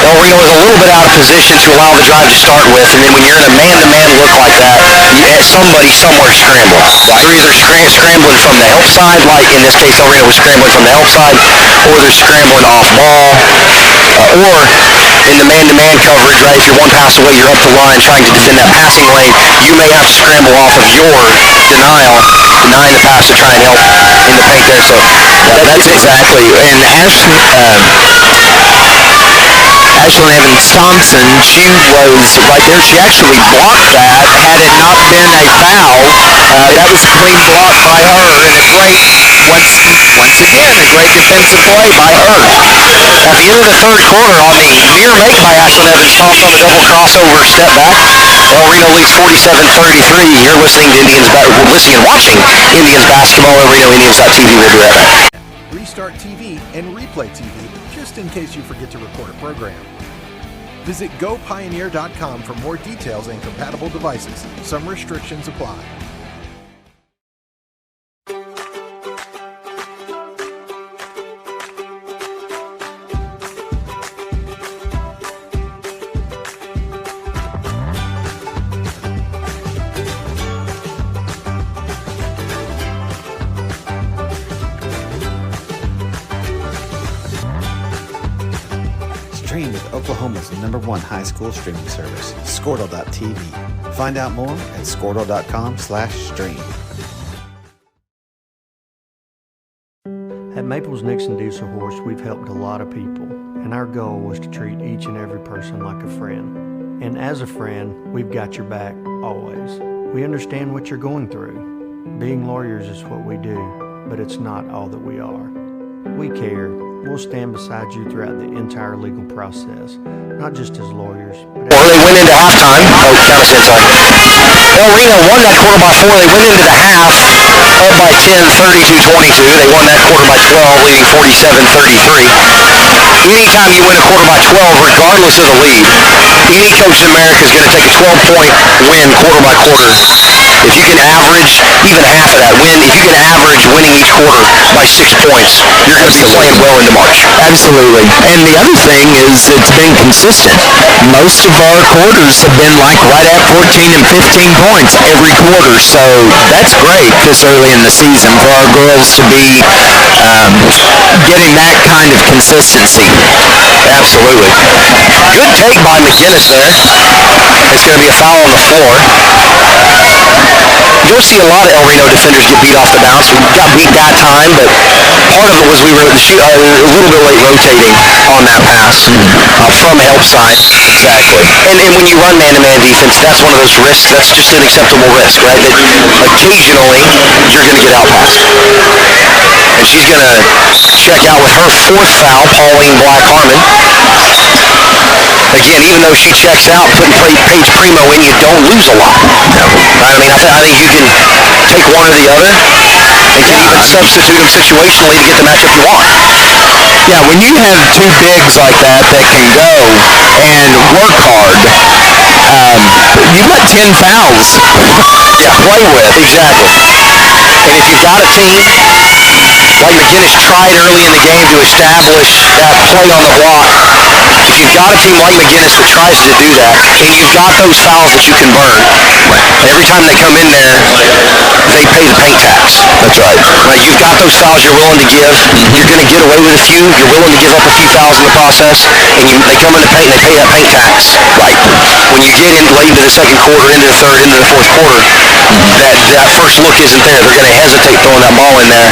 El Reno was a little bit out of position to allow the drive to start with, and then when you're in a man-to-man look like that, somebody somewhere scrambling. They're either scrambling from the help side, like in this case El Reno was scrambling from the help side, or they're scrambling off ball, or in the man-to-man coverage, right, if you're one pass away, you're up the line trying to defend that passing lane, you may have to scramble off of your denying the pass to try and help in the paint there. So that's exactly. And Ashlyn Evans-Thompson, she was right there. She actually blocked that. Had it not been a foul, that was a clean block by her, and a great, once again, a great defensive play by her. At the end of the third quarter, on the near make by Ashlyn Evans-Thompson on the double crossover step back, El Reno leads 47-33. You're listening to watching Indians basketball. El Reno Indians.tv. We'll be right back. Restart TV and replay TV, just in case you forget to record a program. Visit GoPioneer.com for more details and compatible devices. Some restrictions apply. Stream with Oklahoma's #1 high school streaming service, Squirtle.tv. Find out more at squirtle.com/stream. At Maples Nixon Diesel Horse, we've helped a lot of people, and and our goal was to treat each and every person like a friend. And as a friend, we've got your back always. We understand what you're going through. Being lawyers is what we do, but it's not all that we are. We care. We'll stand beside you throughout the entire legal process, not just as lawyers, but Or they went into halftime. Oh, count us in, sorry. Reno won that quarter by 4. They went into the half up by 10, 32-22. They won that quarter by 12, leading 47-33. Anytime you win a quarter by 12, regardless of the lead, any coach in America is going to take a 12-point win quarter by quarter. If you can average even half of that win, if you can average winning each quarter by 6 points, you're going to be playing well into March. Absolutely. And the other thing is it's been consistent. Most of our quarters have been like right at 14 and 15 points every quarter. So that's great this early in the season for our girls to be getting that kind of consistency. Absolutely. Good take by McGuinness there. It's going to be a foul on the floor. You don't see a lot of El Reno defenders get beat off the bounce. We got beat that time, but part of it was we were a little bit late rotating on that pass from help side. Exactly. And when you run man-to-man defense, that's one of those risks. That's just an acceptable risk, right? That occasionally you're going to get outpassed. And she's going to check out with her fourth foul, Pauline Black-Harmon. Again, even though she checks out, putting Paige Primo in, you don't lose a lot. Right? I mean, I think you can take one or the other and can even substitute them situationally to get the matchup you want. Yeah, when you have two bigs like that can go and work hard, you've got 10 fouls to play with. Exactly. And if you've got a team like McGuinness tried early in the game to establish that play on the block, if you've got a team like McGuinness that tries to do that, and you've got those fouls that you can burn, and every time they come in there, they pay the paint tax. That's right. You've got those fouls you're willing to give. You're going to get away with a few. You're willing to give up a few fouls in the process, and they come in the paint and they pay that paint tax. Right. When you get in late into the second quarter, into the third, into the fourth quarter, that first look isn't there. They're going to hesitate throwing that ball in there.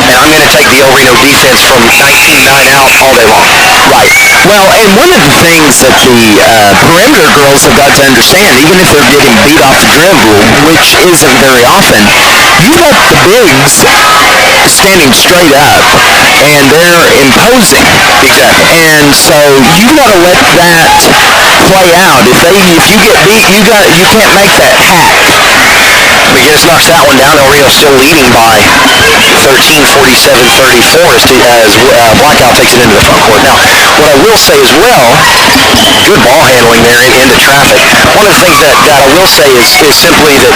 And I'm going to take the El Reno defense from 19-9 out all day long. Right. Well, and one of the things that the perimeter girls have got to understand, even if they're getting beat off the dribble, which isn't very often, you got the bigs standing straight up, and they're imposing. Exactly. And so you got to let that play out. If you get beat, you can't make that hack. McGuinness knocks that one down. El Reno still leading by 13, 47-34 as Blackout takes it into the front court. Now, what I will say as well, good ball handling there into traffic. One of the things that I will say is simply that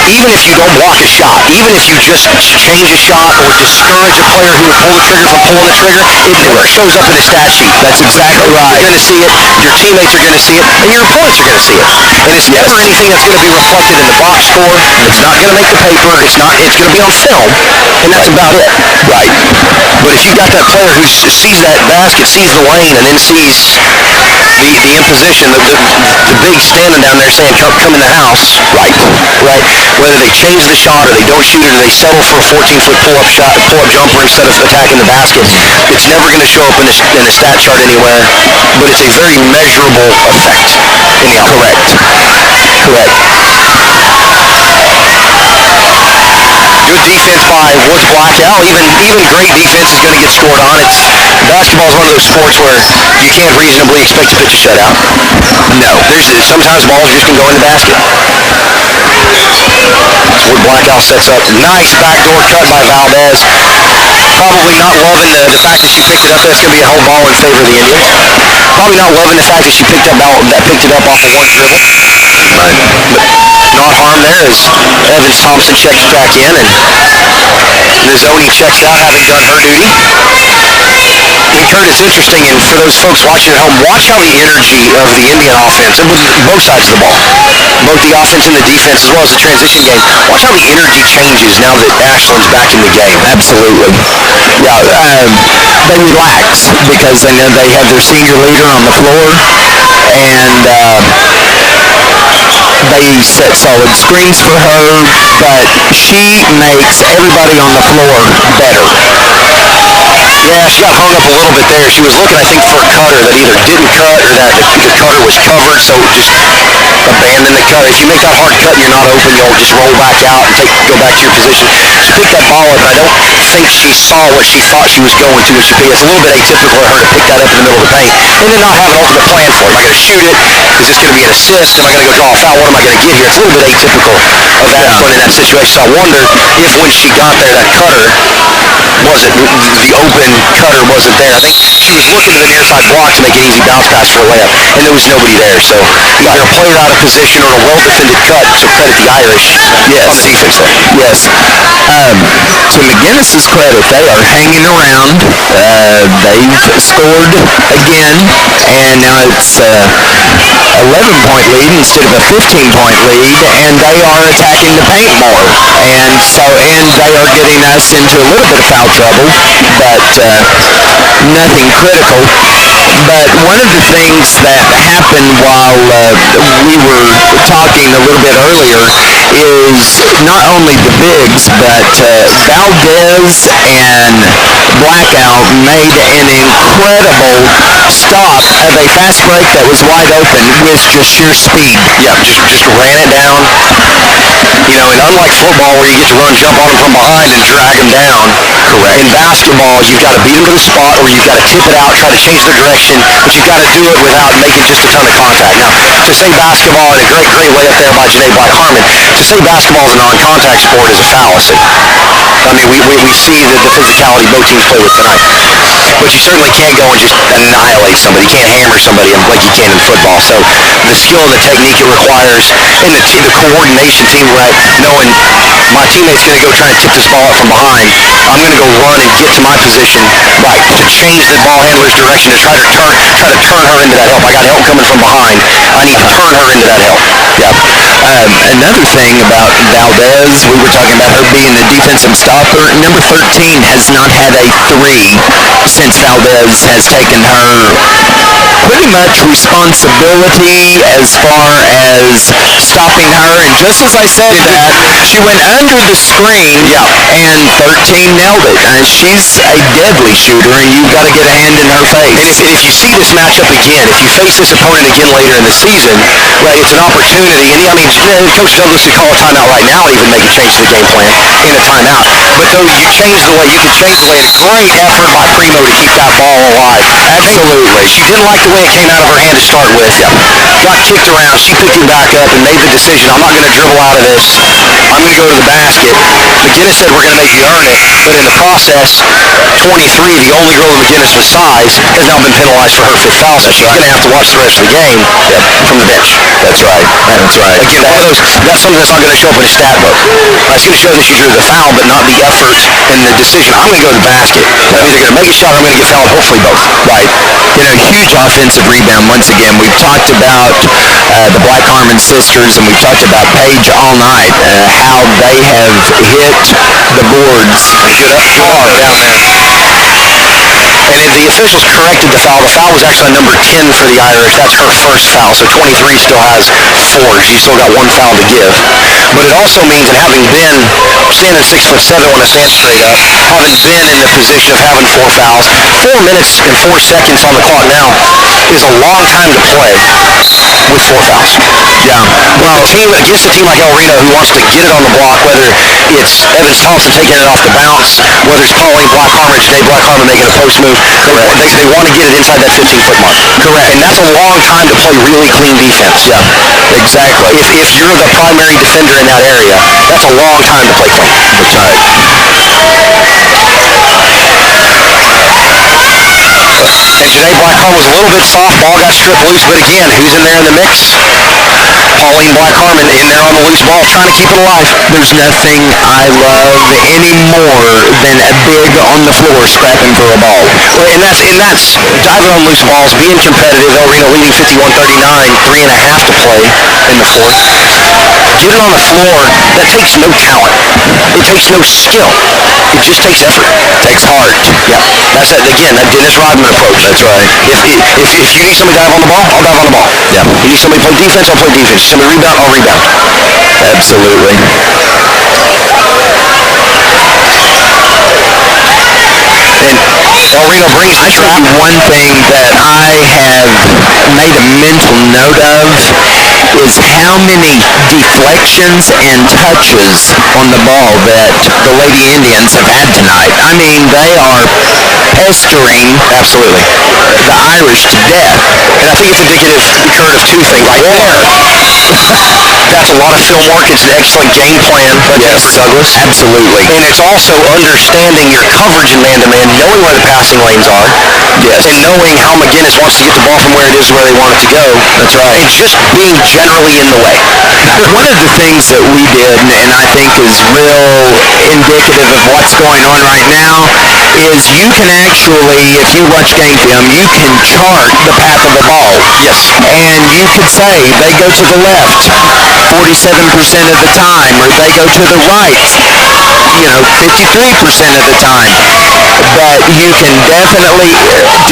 even if you don't block a shot, even if you just change a shot or discourage a player who would pull the trigger from pulling the trigger, it never shows up in the stat sheet. That's exactly right. You're going to see it, your teammates are going to see it, and your opponents are going to see it. And it's never anything that's going to be reflected in the box score. It's not going to make the paper. It's going to be on film, and that's about it. Right. But if you've got that player who sees that basket, sees the lane, and then sees the imposition, the big standing down there saying, come in the house. Right. Whether they change the shot or they don't shoot it or they settle for a 14-foot pull-up jumper instead of attacking the basket, it's never going to show up in a stat chart anywhere, but it's a very measurable effect in the outcome. Correct. Good defense by Woods Blackout. Even great defense is going to get scored on. Basketball is one of those sports where you can't reasonably expect to pitch a shutout. No. Sometimes balls just can go in the basket. Wood Blackout sets up. Nice backdoor cut by Valdez. Probably not loving the fact that she picked it up. That's going to be a home ball in favor of the Indians. Probably not loving the fact that she picked it up off of one dribble. But not harm there as Evans Thompson checks back in and Rizzoni checks out, having done her duty. And Kurt, it's interesting, and for those folks watching at home, watch how the energy of the Indian offense, and with both sides of the ball, both the offense and the defense, as well as the transition game, watch how the energy changes now that Ashland's back in the game. Absolutely. Yeah, they relax because they know they have their senior leader on the floor, and they set solid screens for her, but she makes everybody on the floor better. Yeah, she got hung up a little bit there. She was looking, I think, for a cutter that either didn't cut or that the cutter was covered, so just abandon the cut. If you make that hard cut and you're not open, you'll just roll back out and go back to your position. She picked that ball up, and I don't think she saw what she thought she was going to when she picked it. It's a little bit atypical of her to pick that up in the middle of the paint and then not have an ultimate plan for it. Am I going to shoot it? Is this going to be an assist? Am I going to go draw a foul? What am I going to get here? It's a little bit atypical of that foot in that situation. So I wonder if when she got there, that cutter wasn't, the open cutter wasn't there. I think she was looking to the near side block to make an easy bounce pass for a layup, and there was nobody there. So either a player out of position or a well-defended cut. So credit the Irish on the defense there. Yes. To McGuinness's credit, they are hanging around. They've scored again, and now it's 11-point lead instead of a 15-point lead, and they are attacking the paint more. And they are getting us into a little bit of foul trouble, but nothing critical. But one of the things that happened while we were talking a little bit earlier is not only the bigs, but Valdez and Blackout made an incredible stop of a fast break that was wide open with just sheer speed. Yeah, just ran it down. You know, and unlike football where you get to run, jump on them from behind and drag them down. Correct. In basketball, you've got to beat them to the spot or you've got to tip it out, try to change the direction, but you've got to do it without making just a ton of contact. Now, to say basketball, and a great layup there by Janae Black-Harmon, to say basketball is a non-contact sport is a fallacy. I mean, we see the physicality both teams play with tonight. But you certainly can't go and just annihilate somebody. You can't hammer somebody like you can in football. So the skill and the technique it requires, and the coordination, teamwork, knowing my teammate's going to go try and tip this ball up from behind. I'm going to go run and get to my position, right, to change the ball handler's direction to try to turn her into that help. I got help coming from behind. I need to turn her into that help. Yeah. Another thing about Valdez, we were talking about her being the defensive stopper. Number 13 has not had a three since Valdez has taken her pretty much responsibility as far as stopping her. And just as I said that, she went under the screen, and 13 nailed it. She's a deadly shooter, and you've got to get a hand in her face. And if you see this matchup again, if you face this opponent again later in the season, right, it's an opportunity. And I mean, Coach Douglas could call a timeout right now and even make a change to the game plan in a timeout. But though you can change the way. Great effort by Primo to keep that ball alive. Absolutely. She didn't like the way it came out of her hand to start with. Got kicked around. She picked it back up and made the decision. I'm not going to dribble out of this. I'm going to go to the basket. McGuinness said we're going to make you earn it. But in the process, 23, the only girl in McGuinness's size, has now been penalized for her fifth foul. So she's going to have to watch the rest of the game from the bench. That's right. That's right. Again, one of those, that's something that's not going to show up in a stat book. It's going to show that she drew the foul, but not the effort and the decision. I'm going to go to the basket. I'm either going to make a shot or I'm going to get fouled, hopefully both. Right. Huge offensive rebound once again. We've talked about the Black-Harmon sisters, and we've talked about Paige all night, how they have hit the boards. Good up far down there. And the officials corrected the foul. The foul was actually number 10 for the Irish. That's her first foul. So 23 still has 4. She's still got 1 foul to give. But it also means, and having been standing 6'7", when I stand straight up, having been in the position of having 4 fouls, 4 minutes and 4 seconds on the clock now is a long time to play with 4 fouls. Yeah. Well, against a team like El Reno who wants to get it on the block, whether it's Evans Thompson taking it off the bounce, whether it's Pauline Black-Harmon, Janae Black-Harmon making a post move, they want to get it inside that 15-foot mark. Correct. And that's a long time to play really clean defense. Yeah, exactly. If you're the primary defender in that area, that's a long time to play clean. That's right. And Janae Black-Harmon was a little bit soft. Ball got stripped loose, but again, who's in there in the mix? Pauline Black-Harmon in there on the loose ball, trying to keep it alive. There's nothing I love any more than a big on the floor scrapping for a ball. Well, and that's diving on loose balls, being competitive. El Reno leading 51-39, 3.5 to play in the fourth. Get it on the floor. That takes no talent. It takes no skill. It just takes effort. It takes heart. Yeah, that's it. Again, that Dennis Rodman approach. That's right. If you need somebody to dive on the ball, I'll dive on the ball. Yeah. You need somebody to play defense, I'll play defense. You need somebody to rebound, I'll rebound. Absolutely. And El Reno brings the trap. One thing that I have made a mental note of is how many deflections and touches on the ball that the Lady Indians have had tonight. I mean, they are pestering Absolutely. the Irish to death. And I think it's indicative, Kurt, of two things right there. That's a lot of film work. It's an excellent game plan by Jennifer Douglas. Absolutely. And it's also understanding your coverage in man-to-man, knowing where the passing lanes are. Yes. And knowing how McGuinness wants to get the ball from where it is to where they want it to go. That's right. And just being generally in the way. One of the things that we did, and I think is real indicative of what's going on right now, is you can actually, if you watch game film, you can chart the path of the ball. Yes. And you could say they go to the left 47% of the time, or they go to the right, 53% of the time. But you can definitely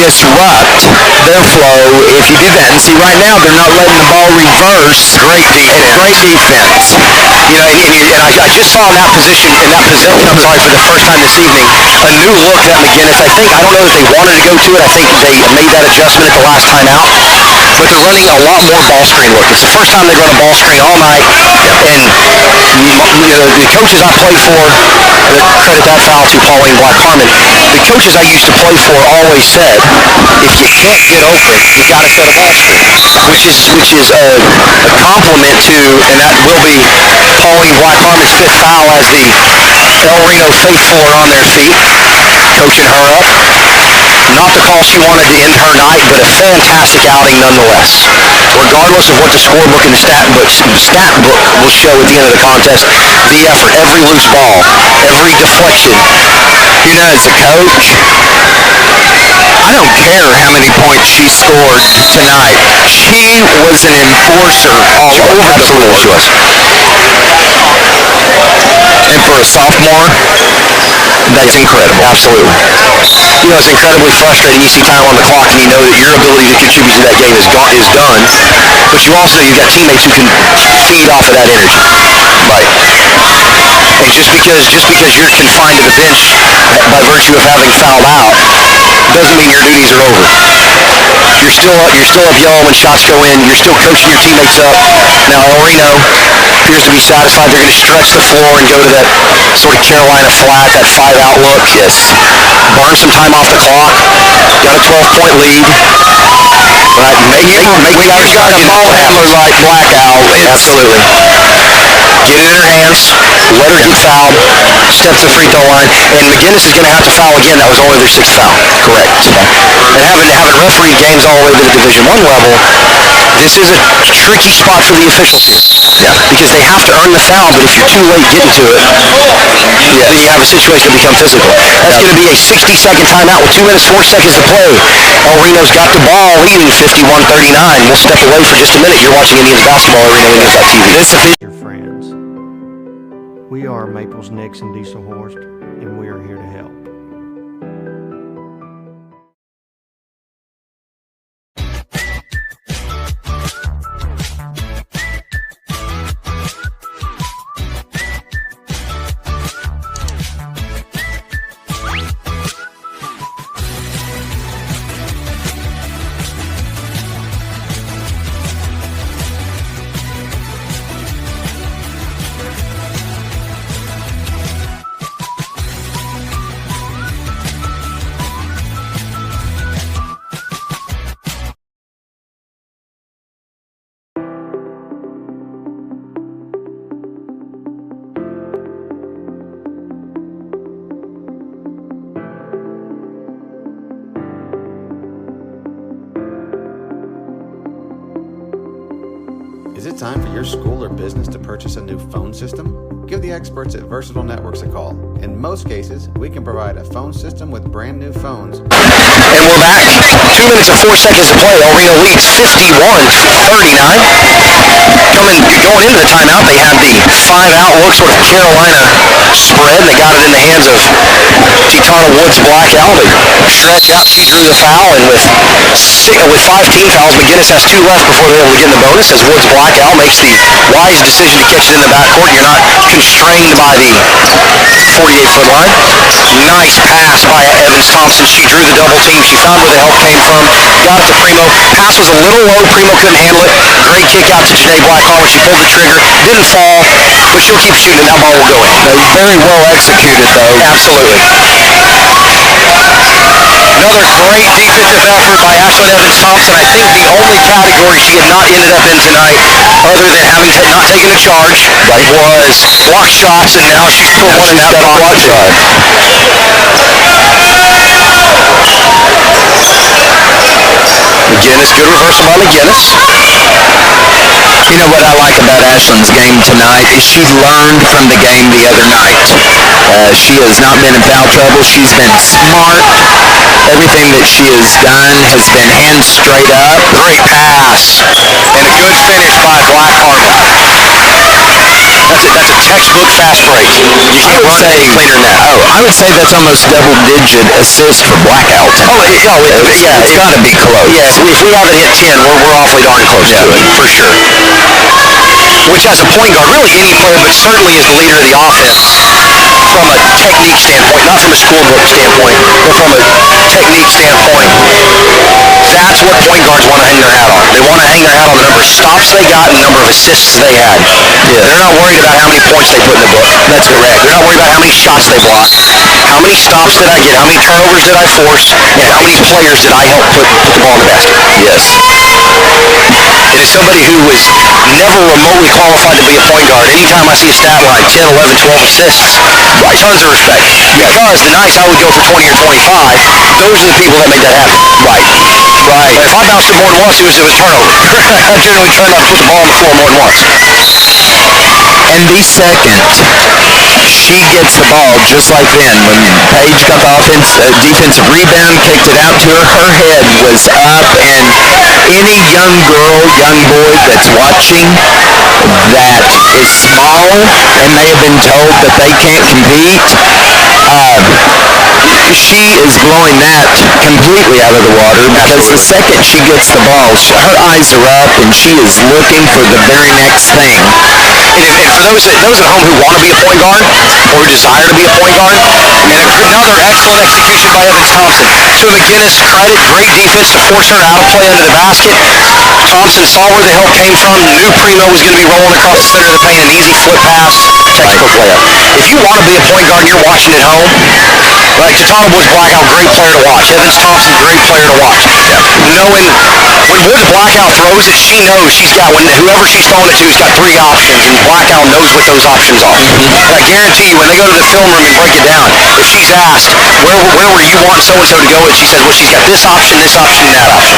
disrupt their flow if you do that. And see, right now they're not letting the ball reverse. Great defense. Great defense. And I just saw in that position, I'm sorry, for the first time this evening, a new look at McGuinness. I don't know that they wanted to go to it. I think they made that adjustment at the last time out. But they're running a lot more ball screen look. It's the first time they've run a ball screen all night. And the coaches I played for, credit that foul to Pauline Black-Harmon, the coaches I used to play for always said, if you can't get open, you got to set a ball screen. Which is a compliment to, and that will be Pauline Black-Harmon's fifth foul as the El Reno faithful are on their feet, coaching her up. Not the call she wanted to end her night, but a fantastic outing nonetheless. Regardless of what the scorebook and the stat book will show at the end of the contest, the effort, every loose ball, every deflection. As a coach, I don't care how many points she scored tonight. She was an enforcer all over the floor. She was. And for a sophomore, that's incredible. Absolutely. It's incredibly frustrating. You see time on the clock and you know that your ability to contribute to that game is done. But you also know you've got teammates who can feed off of that energy. Right. And just because you're confined to the bench by virtue of having fouled out doesn't mean your duties are over. You're still up yelling when shots go in. You're still coaching your teammates up. Now El Reno appears to be satisfied. They're going to stretch the floor and go to that sort of Carolina flat, that 5-out look. Yes. Burn some time off the clock. Got a 12-point lead. Right. Make When you've got a ball handler like Blackout, absolutely. Get it in her hands. Let her get fouled. Step to the free throw line. And McGuinness is going to have to foul again. That was only their sixth foul. correct. And having refereed games all the way to the Division I level, this is a tricky spot for the officials here. Yeah. Because they have to earn the foul, but if you're too late getting to it, then you have a situation to become physical. That's going to be a 60-second timeout with 2 minutes, 4 seconds to play. El Reno's got the ball leading 51-39. We'll step away for just a minute. You're watching Indians basketball at RenoIndians.tv. Your friends. We are Maples, Nix, and Dieselhorst, and we are here to help. Is it time for your school or business to purchase a new phone system? Give the experts at Versatile Networks a call. In most cases, we can provide a phone system with brand new phones. And we're back. 2 minutes and 4 seconds to play. El Reno leads 51-39. Going into the timeout, they had the 5-out look sort of Carolina spread, and they got it in the hands of Titana Woods Blackout. They stretched out, she drew the foul, and with 5 team fouls, McGuinness has 2 left before they're able to get in the bonus as Woods Blackout makes the wise decision to catch it in the backcourt. You're not constrained by the 48-foot line. Nice pass by Evans Thompson. She drew the double team. She found where the help came from. Got it to Primo. Pass was a little low. Primo couldn't handle it. Great kick out to Janae Blackhart when she pulled the trigger. Didn't fall, but she'll keep shooting. That ball will go in. Very well executed, though. Absolutely. Another great defensive effort by Ashlyn Evans Thompson. I think the only category she had not ended up in tonight, other than having not taken a charge, was block shots, and now she's put one in that block shot. McGuinness, good reversal by McGuinness. You know what I like about Ashlyn's game tonight is she learned from the game the other night. She has not been in foul trouble. She's been smart. Everything that she has done has been hands straight up. Great pass. And a good finish by Blackhart. That's a textbook fast break. You can't run any cleaner than that. Oh, I would say that's almost double-digit assist for Blackout. It's got to be close. Yeah, if we haven't hit 10, we're awfully darn close to it, for sure. Which, as a point guard, really any player, but certainly as the leader of the offense, from a technique standpoint, not from a school book standpoint, but from a technique standpoint, that's what point guards want to hang their hat on. They want to hang their hat on the number of stops they got and the number of assists they had. Yeah. They're not worried about how many points they put in the book. That's correct. They're not worried about how many shots they blocked. How many stops did I get? How many turnovers did I force? And how many players did I help put the ball in the basket? Yes. And as somebody who was never remotely qualified to be a point guard, anytime I see a stat line, 10, 11, 12 assists, tons of respect. Because the nights I would go for 20 or 25, those are the people that make that happen. Right. If I bounced it more than once, it was turnover. I generally try not to put the ball on the floor more than once. And the second she gets the ball, just like then, when Paige got the defensive rebound, kicked it out to her, her head was up, and any young girl, young boy that's watching that is small and may have been told that they can't compete, she is blowing that completely out of the water, because the second she gets the ball, her eyes are up and she is looking for the very next thing. And for those at home who want to be a point guard or who desire to be a point guard, and another excellent execution by Evans Thompson. To McGuinness' credit, great defense to force her out of play under the basket. Thompson saw where the help came from, knew Primo was going to be rolling across the center of the paint, an easy flip pass, textbook layup. If you want to be a point guard and you're watching at home, like Titana Woods Blackout, great player to watch. Evans Thompson, great player to watch. Knowing when Woods Blackout throws it, she knows she's got, whoever she's throwing it to has got 3 options, and Blackout knows what those options are. I guarantee you, when they go to the film room and break it down, if she's asked, where were you want so-and-so to go, and she says, well, she's got this option, and that option.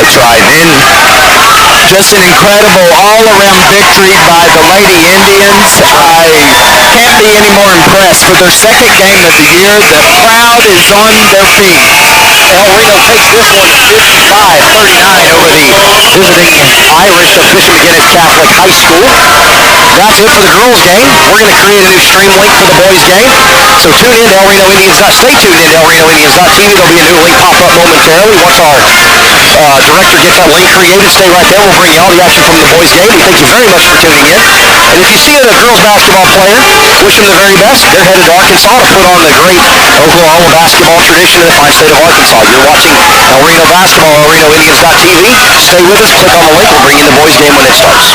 That's right. And just an incredible all-around victory by the Lady Indians. I can't be any more impressed. For their second game of the year, the crowd is on their feet. El Reno takes this one 55-39 over the visiting Irish of Bishop McGuinness Catholic High School. That's it for the girls' game. We're going to create a new stream link for the boys' game. So tune in to stay tuned in to ElRenoIndians.tv. There'll be a new link pop up momentarily. Once our director gets that link created, stay right there. We'll bring you all the action from the boys' game. We thank you very much for tuning in. And if you see a girls' basketball player, wish them the very best. They're headed to Arkansas to put on the great Oklahoma basketball tradition in the fine state of Arkansas. You're watching El Reno basketball, ElRenoIndians.tv. Stay with us. Click on the link. We'll bring you the boys' game when it starts.